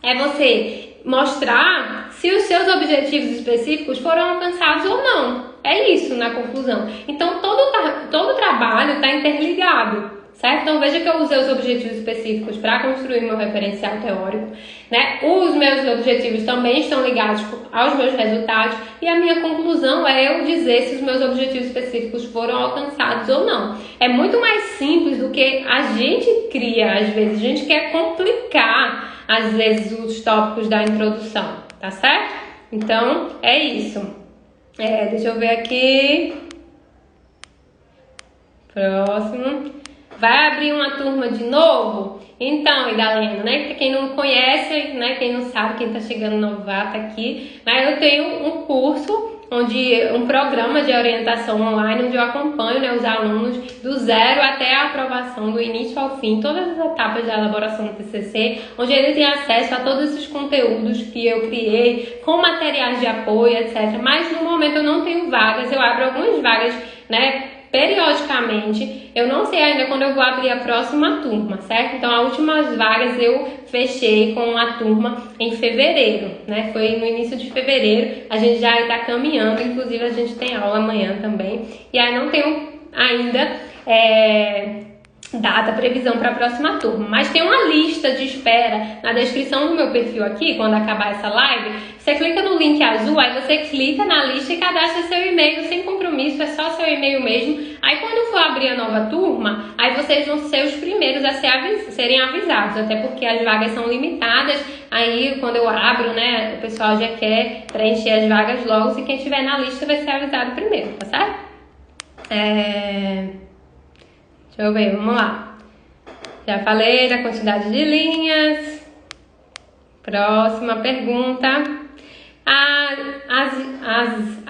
É você mostrar se os seus objetivos específicos foram alcançados ou não. É isso na conclusão. Então, todo trabalho está interligado, certo? Então, veja que eu usei os objetivos específicos para construir meu referencial teórico, né? Os meus objetivos também estão ligados aos meus resultados e a minha conclusão é eu dizer se os meus objetivos específicos foram alcançados ou não. É muito mais simples do que a gente cria, às vezes. A gente quer complicar, às vezes, os tópicos da introdução, tá certo? Então, é isso. Deixa eu ver aqui. Próximo. Vai abrir uma turma de novo? Então, Idalena, né? Quem não conhece, né? Quem não sabe, quem tá chegando novato aqui, mas eu tenho um curso um programa de orientação online, onde eu acompanho, né, os alunos do zero até a aprovação, do início ao fim, todas as etapas da elaboração do TCC, onde ele tem acesso a todos esses conteúdos que eu criei, com materiais de apoio, etc. Mas no momento eu não tenho vagas, eu abro algumas vagas, né, periodicamente. Eu não sei ainda quando eu vou abrir a próxima turma, certo? Então, as últimas vagas eu fechei com a turma em fevereiro, né? Foi no início de fevereiro, a gente já está caminhando, inclusive a gente tem aula amanhã também. E aí não tenho ainda data, previsão para a próxima turma, mas tem uma lista de espera na descrição do meu perfil aqui, quando acabar essa live. Você clica no link azul, aí você clica na lista e cadastra seu e-mail sem compromisso, é só seu e-mail mesmo. Aí quando for abrir a nova turma, aí vocês vão ser os primeiros a serem avisados, até porque as vagas são limitadas. Aí quando eu abro, né, o pessoal já quer preencher as vagas logo, e quem estiver na lista vai ser avisado primeiro, tá certo? Deixa eu ver, vamos lá. Já falei da quantidade de linhas. Próxima pergunta.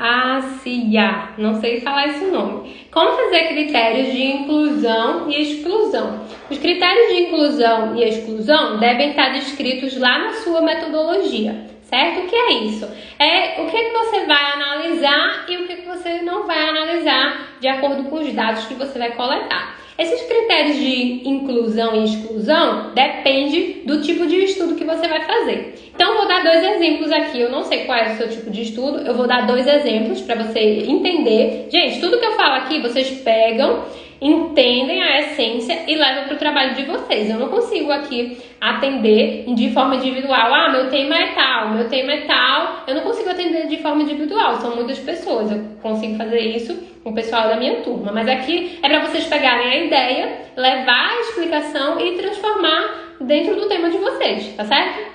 Ásia, não sei falar esse nome. Como fazer critérios de inclusão e exclusão? Os critérios de inclusão e exclusão devem estar descritos lá na sua metodologia, certo? O que é isso? É o que você vai analisar e o que você não vai analisar de acordo com os dados que você vai coletar. Esses critérios de inclusão e exclusão depende do tipo de estudo que você vai fazer. Então, vou dar dois exemplos aqui. Eu não sei qual é o seu tipo de estudo, eu vou dar dois exemplos para você entender. Gente, tudo que eu falo aqui, vocês pegam, entendem a essência e levam para o trabalho de vocês. Eu não consigo aqui atender de forma individual. Meu tema é tal, meu tema é tal. Eu não consigo atender de forma individual, são muitas pessoas. Eu consigo fazer isso com o pessoal da minha turma. Mas aqui é para vocês pegarem a ideia, levar a explicação e transformar dentro do tema de vocês, tá certo?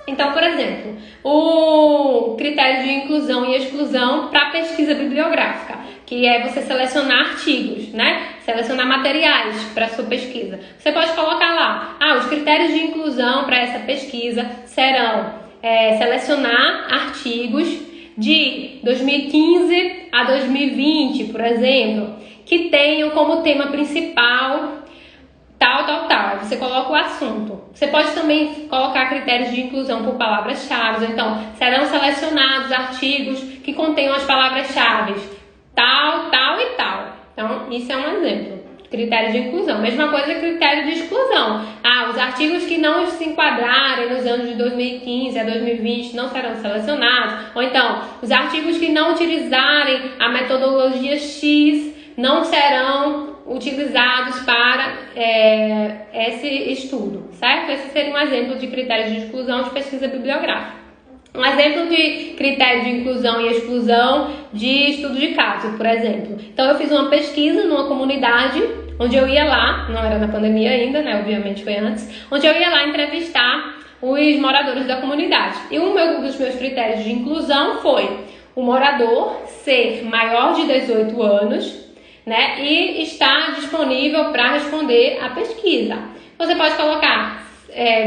Então, por exemplo, o critério de inclusão e exclusão para pesquisa bibliográfica, que é você selecionar artigos, né? Selecionar materiais para sua pesquisa. Você pode colocar lá, os critérios de inclusão para essa pesquisa serão selecionar artigos de 2015 a 2020, por exemplo, que tenham como tema principal tal. Você coloca o assunto. Você pode também colocar critérios de inclusão por palavras-chave. Então, serão selecionados artigos que contenham as palavras-chave tal e tal. Então, isso é um exemplo. Critério de inclusão. Mesma coisa, critério de exclusão. Os artigos que não se enquadrarem nos anos de 2015 a 2020 não serão selecionados. Ou então, os artigos que não utilizarem a metodologia X não serão utilizados para esse estudo, certo? Esse seria um exemplo de critério de exclusão de pesquisa bibliográfica. Um exemplo de critério de inclusão e exclusão de estudo de caso, por exemplo. Então, eu fiz uma pesquisa numa comunidade, onde eu ia lá, não era na pandemia ainda, né? Obviamente foi antes, onde eu ia lá entrevistar os moradores da comunidade. E um dos meus critérios de inclusão foi o morador ser maior de 18 anos, né, e está disponível para responder a pesquisa. Você pode colocar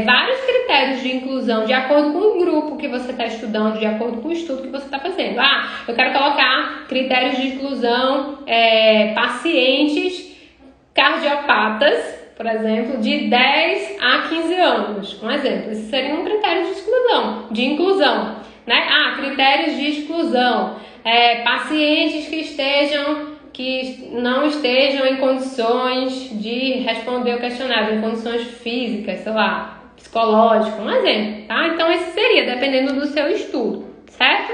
vários critérios de inclusão de acordo com o grupo que você está estudando, de acordo com o estudo que você está fazendo. Eu quero colocar critérios de inclusão pacientes cardiopatas, por exemplo, de 10 a 15 anos. Um exemplo, esse seria um critério de exclusão, de inclusão, né? Critérios de exclusão, pacientes que não estejam em condições de responder o questionário, em condições físicas, psicológicas, um exemplo, tá? Então, esse seria, dependendo do seu estudo, certo?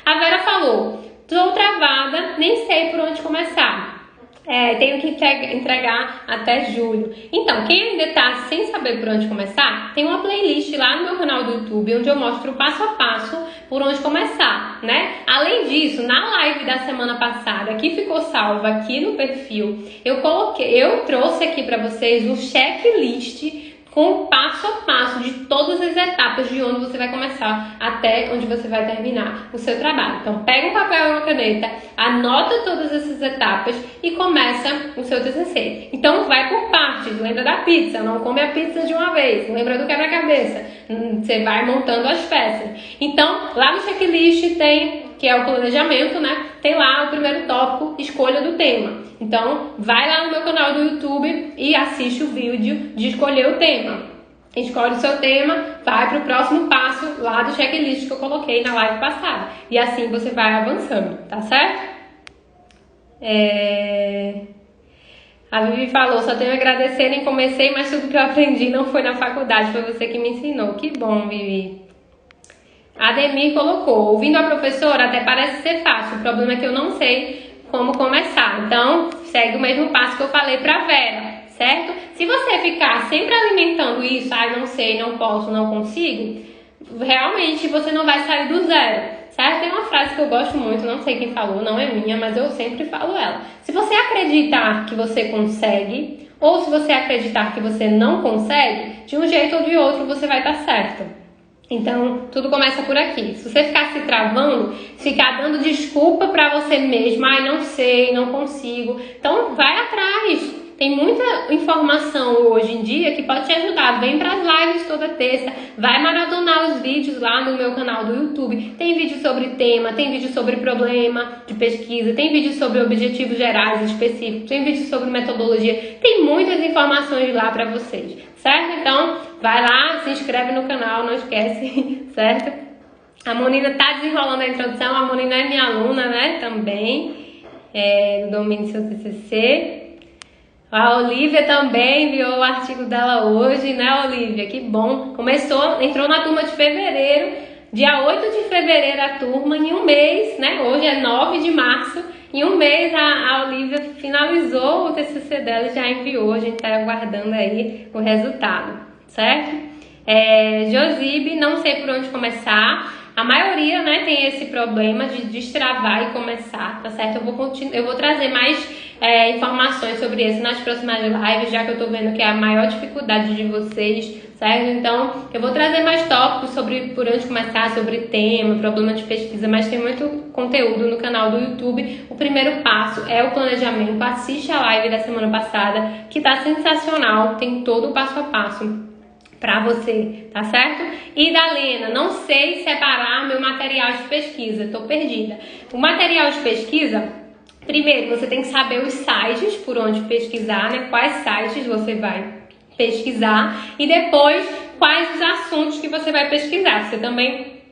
A Vera falou, estou travada, nem sei por onde começar. Tenho que entregar até julho. Então, quem ainda está sem saber por onde começar, tem uma playlist lá no meu canal do YouTube, onde eu mostro passo a passo por onde começar, né? Além disso, na live da semana passada, que ficou salva aqui no perfil, eu trouxe aqui para vocês um checklist com passo a passo de todas as etapas de onde você vai começar até onde você vai terminar o seu trabalho. Então, pega um papel e uma caneta, anota todas essas etapas e começa o seu TCC. Então, vai por partes. Lembra da pizza, não come a pizza de uma vez. Lembra do quebra-cabeça. Você vai montando as peças. Então, lá no checklist tem que é o planejamento, né? Tem lá o primeiro tópico, escolha do tema. Então, vai lá no meu canal do YouTube e assiste o vídeo de escolher o tema. Escolhe o seu tema, vai para o próximo passo lá do checklist que eu coloquei na live passada. E assim você vai avançando, tá certo? A Vivi falou, só tenho a agradecer, nem comecei, mas tudo que eu aprendi não foi na faculdade, foi você que me ensinou. Que bom, Vivi. Ademir colocou, ouvindo a professora até parece ser fácil, o problema é que eu não sei como começar. Então, segue o mesmo passo que eu falei pra Vera, certo? Se você ficar sempre alimentando isso, não sei, não posso, não consigo, realmente você não vai sair do zero, certo? Tem uma frase que eu gosto muito, não sei quem falou, não é minha, mas eu sempre falo ela. Se você acreditar que você consegue, ou se você acreditar que você não consegue, de um jeito ou de outro você vai estar certo. Então, tudo começa por aqui. Se você ficar se travando, ficar dando desculpa pra você mesmo, não sei, não consigo, então vai atrás. Tem muita informação hoje em dia que pode te ajudar. Vem para as lives toda terça, vai maratonar os vídeos lá no meu canal do YouTube. Tem vídeo sobre tema, tem vídeo sobre problema de pesquisa, tem vídeo sobre objetivos gerais específicos, tem vídeo sobre metodologia. Tem muitas informações lá para vocês, certo? Então, vai lá, se inscreve no canal, não esquece, certo? A Monina tá desenrolando a introdução, a Monina é minha aluna, né, também, do domínio do seu TCC. A Olivia também viu o artigo dela hoje, né, Olivia? Que bom. Entrou na turma de fevereiro, dia 8 de fevereiro a turma, em um mês, né? Hoje é 9 de março, em um mês a Olivia finalizou o TCC dela e já enviou. A gente tá aguardando aí o resultado, certo? Josibe, não sei por onde começar. A maioria, né, tem esse problema de destravar e começar, tá certo? Eu vou trazer mais informações sobre isso nas próximas lives, já que eu tô vendo que é a maior dificuldade de vocês, certo? Então, eu vou trazer mais tópicos sobre por onde começar, sobre tema, problema de pesquisa, mas tem muito conteúdo no canal do YouTube. O primeiro passo é o planejamento. Assiste a live da semana passada, que tá sensacional, tem todo o passo a passo pra você, tá certo? E da Lena, não sei separar meu material de pesquisa, tô perdida. O material de pesquisa, primeiro você tem que saber os sites por onde pesquisar, né? Quais sites você vai pesquisar e depois quais os assuntos que você vai pesquisar. Você também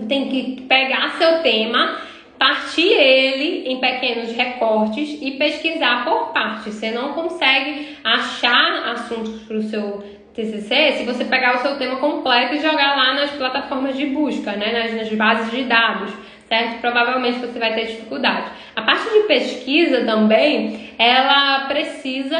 tem que pegar seu tema, partir ele em pequenos recortes e pesquisar por partes. Você não consegue achar assuntos para o seu TCC se você pegar o seu tema completo e jogar lá nas plataformas de busca, né, nas bases de dados, certo? Provavelmente você vai ter dificuldade. A parte de pesquisa também, ela precisa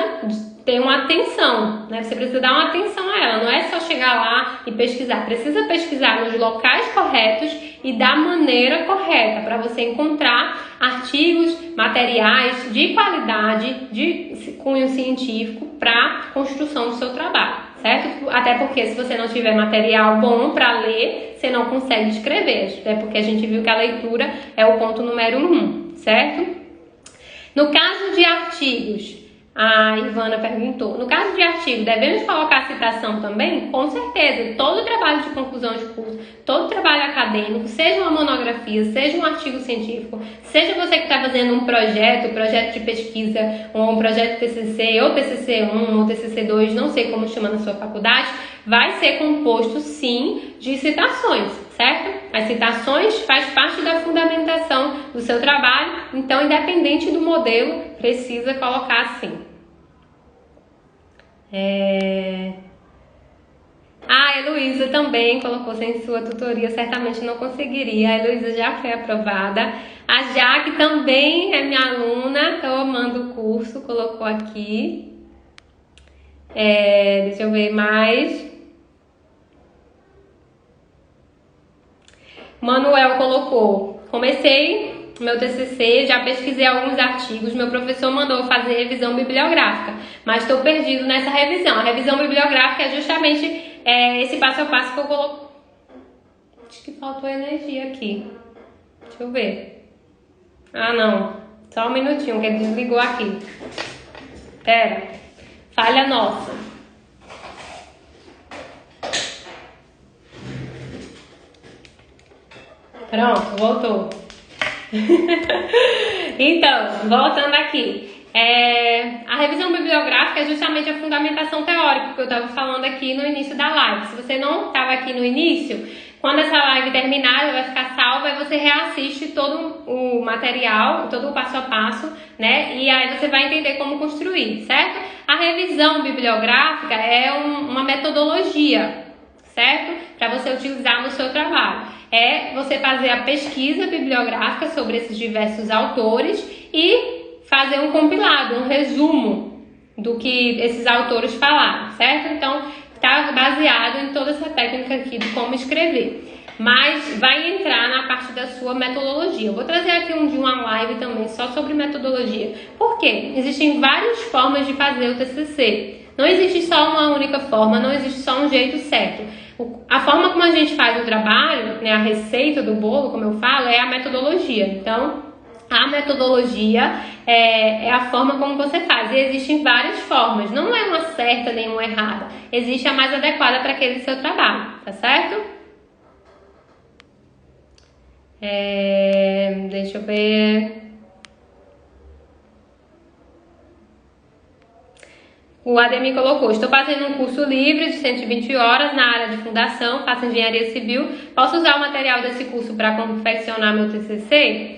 ter uma atenção, né? Você precisa dar uma atenção a ela, não é só chegar lá e pesquisar. Precisa pesquisar nos locais corretos e da maneira correta para você encontrar artigos, materiais de qualidade, de cunho científico para construção do seu trabalho, certo? Até porque se você não tiver material bom para ler, você não consegue escrever, até porque a gente viu que a leitura é o ponto número 1, certo? No caso de artigos, a Ivana perguntou, no caso de artigo, devemos colocar citação também? Com certeza, todo trabalho de conclusão de curso, todo trabalho acadêmico, seja uma monografia, seja um artigo científico, seja você que está fazendo um projeto de pesquisa, ou um projeto de TCC, ou TCC1, ou TCC2, não sei como chama na sua faculdade, vai ser composto sim de citações, certo? As citações faz parte da fundamentação do seu trabalho, então independente do modelo, precisa colocar assim. A Heloísa também colocou sem sua tutoria, certamente não conseguiria. A Heloísa já foi aprovada. A Jaque também é minha aluna, estou amando o curso, colocou aqui. Deixa eu ver mais. Manuel colocou, comecei meu TCC, já pesquisei alguns artigos, meu professor mandou fazer revisão bibliográfica, mas estou perdido nessa revisão. A revisão bibliográfica é justamente esse passo a passo que eu coloco. Acho que faltou energia aqui. Deixa eu ver. Ah, não. Só um minutinho, que ele desligou aqui. Pera. Falha nossa. Pronto, voltou. Então, voltando aqui. A revisão bibliográfica é justamente a fundamentação teórica que eu estava falando aqui no início da live. Se você não estava aqui no início, quando essa live terminar, ela vai ficar salva e você reassiste todo o material, todo o passo a passo, né? E aí você vai entender como construir, certo? A revisão bibliográfica é uma metodologia, certo? Para você utilizar no seu trabalho. É você fazer a pesquisa bibliográfica sobre esses diversos autores e fazer um compilado, um resumo do que esses autores falaram, certo? Então, está baseado em toda essa técnica aqui de como escrever. Mas vai entrar na parte da sua metodologia. Eu vou trazer aqui uma live também só sobre metodologia. Por quê? Existem várias formas de fazer o TCC. Não existe só uma única forma, não existe só um jeito certo. A forma como a gente faz o trabalho, né, a receita do bolo, como eu falo, é a metodologia. Então, a metodologia é a forma como você faz. E existem várias formas. Não é uma certa nem uma errada. Existe a mais adequada para aquele seu trabalho, tá certo? Deixa eu ver. O Ademir colocou: estou fazendo um curso livre de 120 horas na área de fundação, faço engenharia civil. Posso usar o material desse curso para confeccionar meu TCC?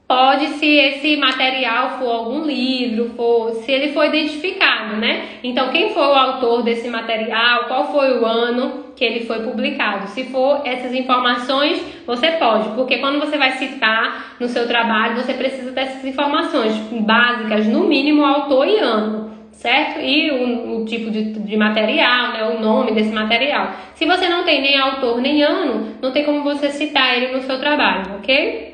Pode, se esse material for algum livro, se ele for identificado, né? Então, quem foi o autor desse material, qual foi o ano que ele foi publicado. Se for essas informações, você pode, porque quando você vai citar no seu trabalho, você precisa dessas informações básicas, no mínimo, autor e ano, certo? E o tipo de material, né? O nome desse material. Se você não tem nem autor nem ano, não tem como você citar ele no seu trabalho, ok?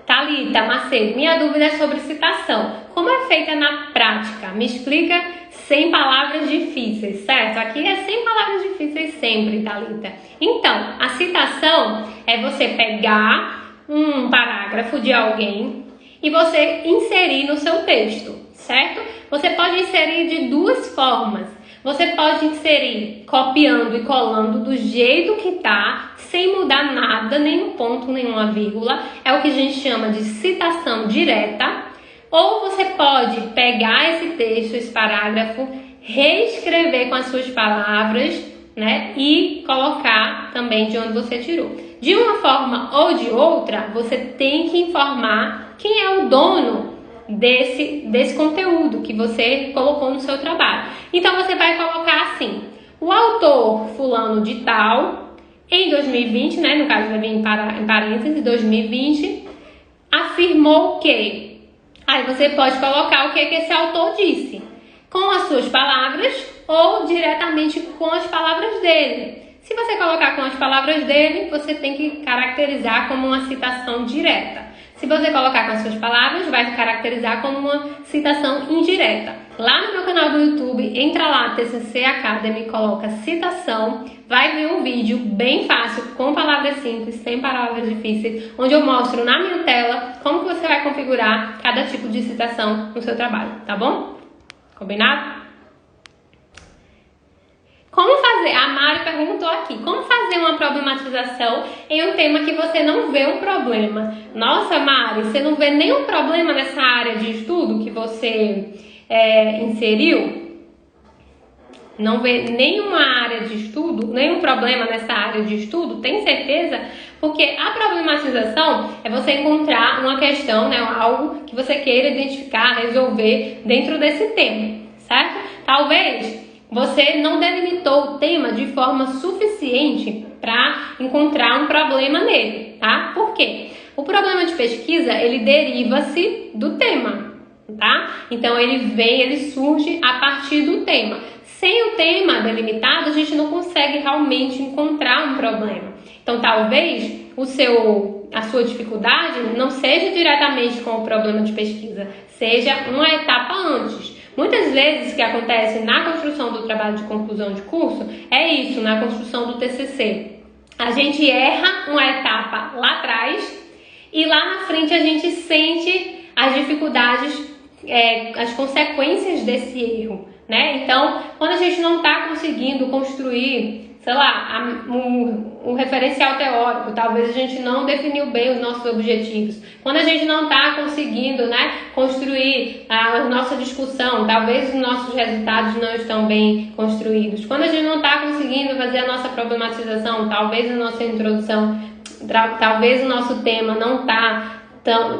Thalita Macedo, minha dúvida é sobre citação. Como é feita na prática? Me explica sem palavras difíceis, certo? Aqui é sem palavras difíceis sempre, Thalita. Então, a citação é você pegar um parágrafo de alguém e você inserir no seu texto, certo? Você pode inserir de duas formas. Você pode inserir copiando e colando do jeito que tá, sem mudar nada, nenhum ponto, nenhuma vírgula. É o que a gente chama de citação direta. Ou você pode pegar esse texto, esse parágrafo, reescrever com as suas palavras, né? E colocar também de onde você tirou. De uma forma ou de outra, você tem que informar quem é o dono desse conteúdo que você colocou no seu trabalho. Então você vai colocar assim: o autor fulano de tal, em 2020, né, no caso vai vir em parênteses, 2020, afirmou que. Aí você pode colocar o que esse autor disse, com as suas palavras ou diretamente com as palavras dele. Se você colocar com as palavras dele, você tem que caracterizar como uma citação direta. Se você colocar com as suas palavras, vai caracterizar como uma citação indireta. Lá no meu canal do YouTube, entra lá, TCC Academy, coloca citação, vai ver um vídeo bem fácil, com palavras simples, sem palavras difíceis, onde eu mostro na minha tela como que você vai configurar cada tipo de citação no seu trabalho, tá bom? Combinado? Como fazer? A Mari perguntou aqui, como fazer uma problematização em um tema que você não vê um problema? Nossa, Mari, você não vê nenhum problema nessa área de estudo que você inseriu? Não vê nenhuma área de estudo, nenhum problema nessa área de estudo? Tem certeza? Porque a problematização é você encontrar uma questão, né, algo que você queira identificar, resolver dentro desse tema, certo? Talvez você não delimitou o tema de forma suficiente para encontrar um problema nele, tá? Por quê? O problema de pesquisa, ele deriva-se do tema, tá? Então, ele surge a partir do tema. Sem o tema delimitado, a gente não consegue realmente encontrar um problema. Então, talvez a sua dificuldade não seja diretamente com o problema de pesquisa, seja uma etapa antes. Muitas vezes o que acontece na construção do trabalho de conclusão de curso é isso, na construção do TCC. A gente erra uma etapa lá atrás e lá na frente a gente sente as dificuldades, as consequências desse erro, né? Então, quando a gente não está conseguindo construir sei lá, o referencial teórico, talvez a gente não definiu bem os nossos objetivos. Quando a gente não está conseguindo, né, construir a nossa discussão, talvez os nossos resultados não estão bem construídos. Quando a gente não está conseguindo fazer a nossa problematização, talvez a nossa introdução, talvez o nosso tema não está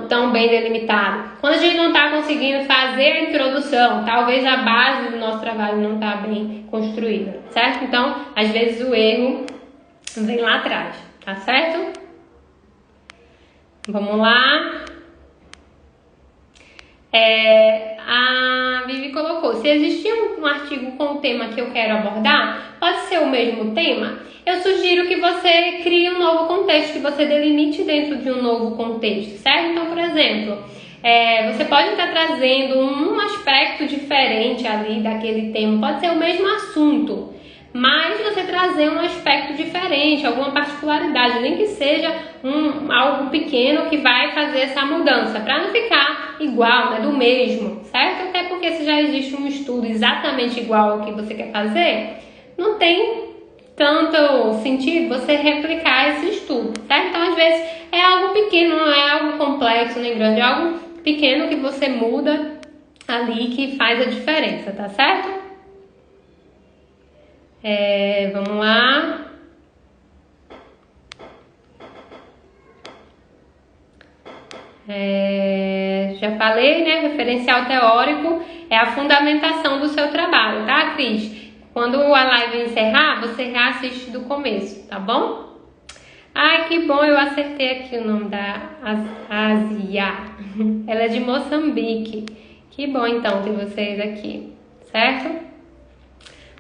tão bem delimitado. Quando a gente não está conseguindo fazer a introdução, talvez a base do nosso trabalho não está bem construída, certo? Então, às vezes o erro vem lá atrás, tá certo? Vamos lá. A Vivi colocou: se existir um artigo com o tema que eu quero abordar, pode ser o mesmo tema? Eu sugiro que você crie um novo contexto, que você delimite dentro de um novo contexto, certo? Então, por exemplo, você pode estar trazendo um aspecto diferente ali daquele tema, pode ser o mesmo assunto, mas você trazer um aspecto diferente, alguma particularidade, nem que seja algo pequeno que vai fazer essa mudança, para não ficar igual, né, do mesmo, certo? Até porque se já existe um estudo exatamente igual ao que você quer fazer, não tem tanto sentido você replicar esse estudo, certo? Então, às vezes, é algo pequeno, não é algo complexo nem grande, é algo pequeno que você muda ali que faz a diferença, tá certo? Vamos lá. Já falei, né? Referencial teórico é a fundamentação do seu trabalho, tá, Cris? Quando a live encerrar, você reassiste do começo, tá bom? Ai, que bom, eu acertei aqui o nome da Ásia. Ela é de Moçambique. Que bom, então, ter vocês aqui, certo?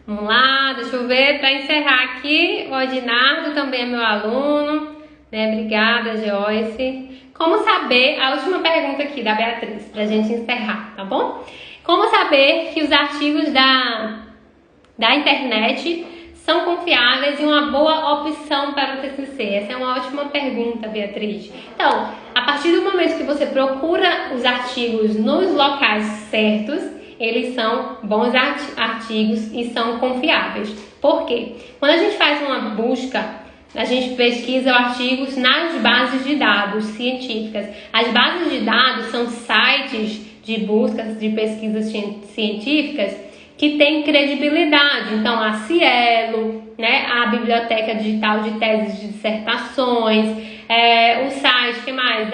Vamos lá, deixa eu ver, para encerrar aqui, o Odinardo também é meu aluno, né? Obrigada, Joyce. Como saber, a última pergunta aqui da Beatriz, pra gente encerrar, tá bom? Como saber que os artigos da internet são confiáveis e uma boa opção para o TCC? Essa é uma ótima pergunta, Beatriz. Então, a partir do momento que você procura os artigos nos locais certos, eles são bons artigos e são confiáveis. Por quê? Quando a gente faz uma busca, a gente pesquisa artigos nas bases de dados científicas. As bases de dados são sites de buscas de pesquisas científicas que tem credibilidade. Então, a Cielo, né, a Biblioteca Digital de Teses de Dissertações, o site, que mais?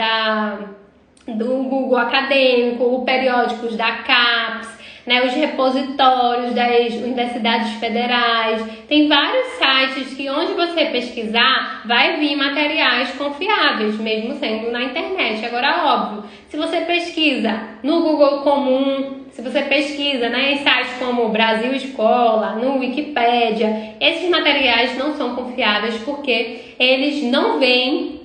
Do Google Acadêmico, o periódicos da CAPES, né, os repositórios das universidades federais. Tem vários sites que onde você pesquisar vai vir materiais confiáveis, mesmo sendo na internet. Agora, óbvio, se você pesquisa no Google Comum, se você pesquisa, né, em sites como Brasil Escola, no Wikipédia, esses materiais não são confiáveis porque eles não vêm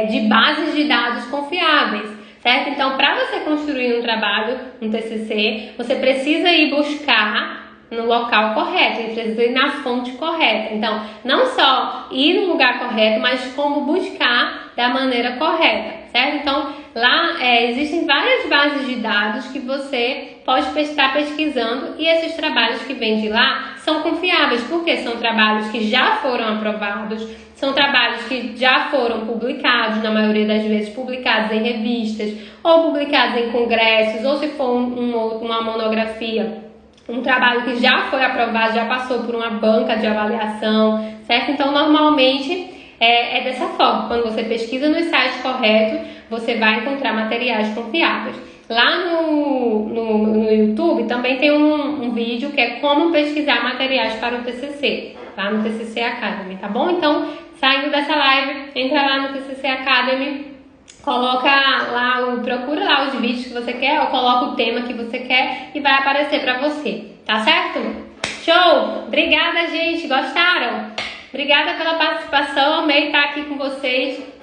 de bases de dados confiáveis, certo? Então, para você construir um trabalho, um TCC, você precisa ir buscar no local correto, você precisa ir na fonte correta. Então, não só ir no lugar correto, mas como buscar da maneira correta, certo? Então, lá existem várias bases de dados que você pode estar pesquisando e esses trabalhos que vêm de lá são confiáveis, porque são trabalhos que já foram aprovados, são trabalhos que já foram publicados, na maioria das vezes publicados em revistas, ou publicados em congressos, ou se for uma monografia, um trabalho que já foi aprovado, já passou por uma banca de avaliação, certo? Então, normalmente, é dessa forma. Quando você pesquisa nos sites corretos, você vai encontrar materiais confiáveis. Lá no YouTube também tem um vídeo que é como pesquisar materiais para o TCC, lá no TCC Academy, tá bom? Então, saindo dessa live, entra lá no TCC Academy, procura lá os vídeos que você quer, ou coloca o tema que você quer e vai aparecer pra você, tá certo? Show! Obrigada, gente! Gostaram? Obrigada pela participação, amei estar aqui com vocês.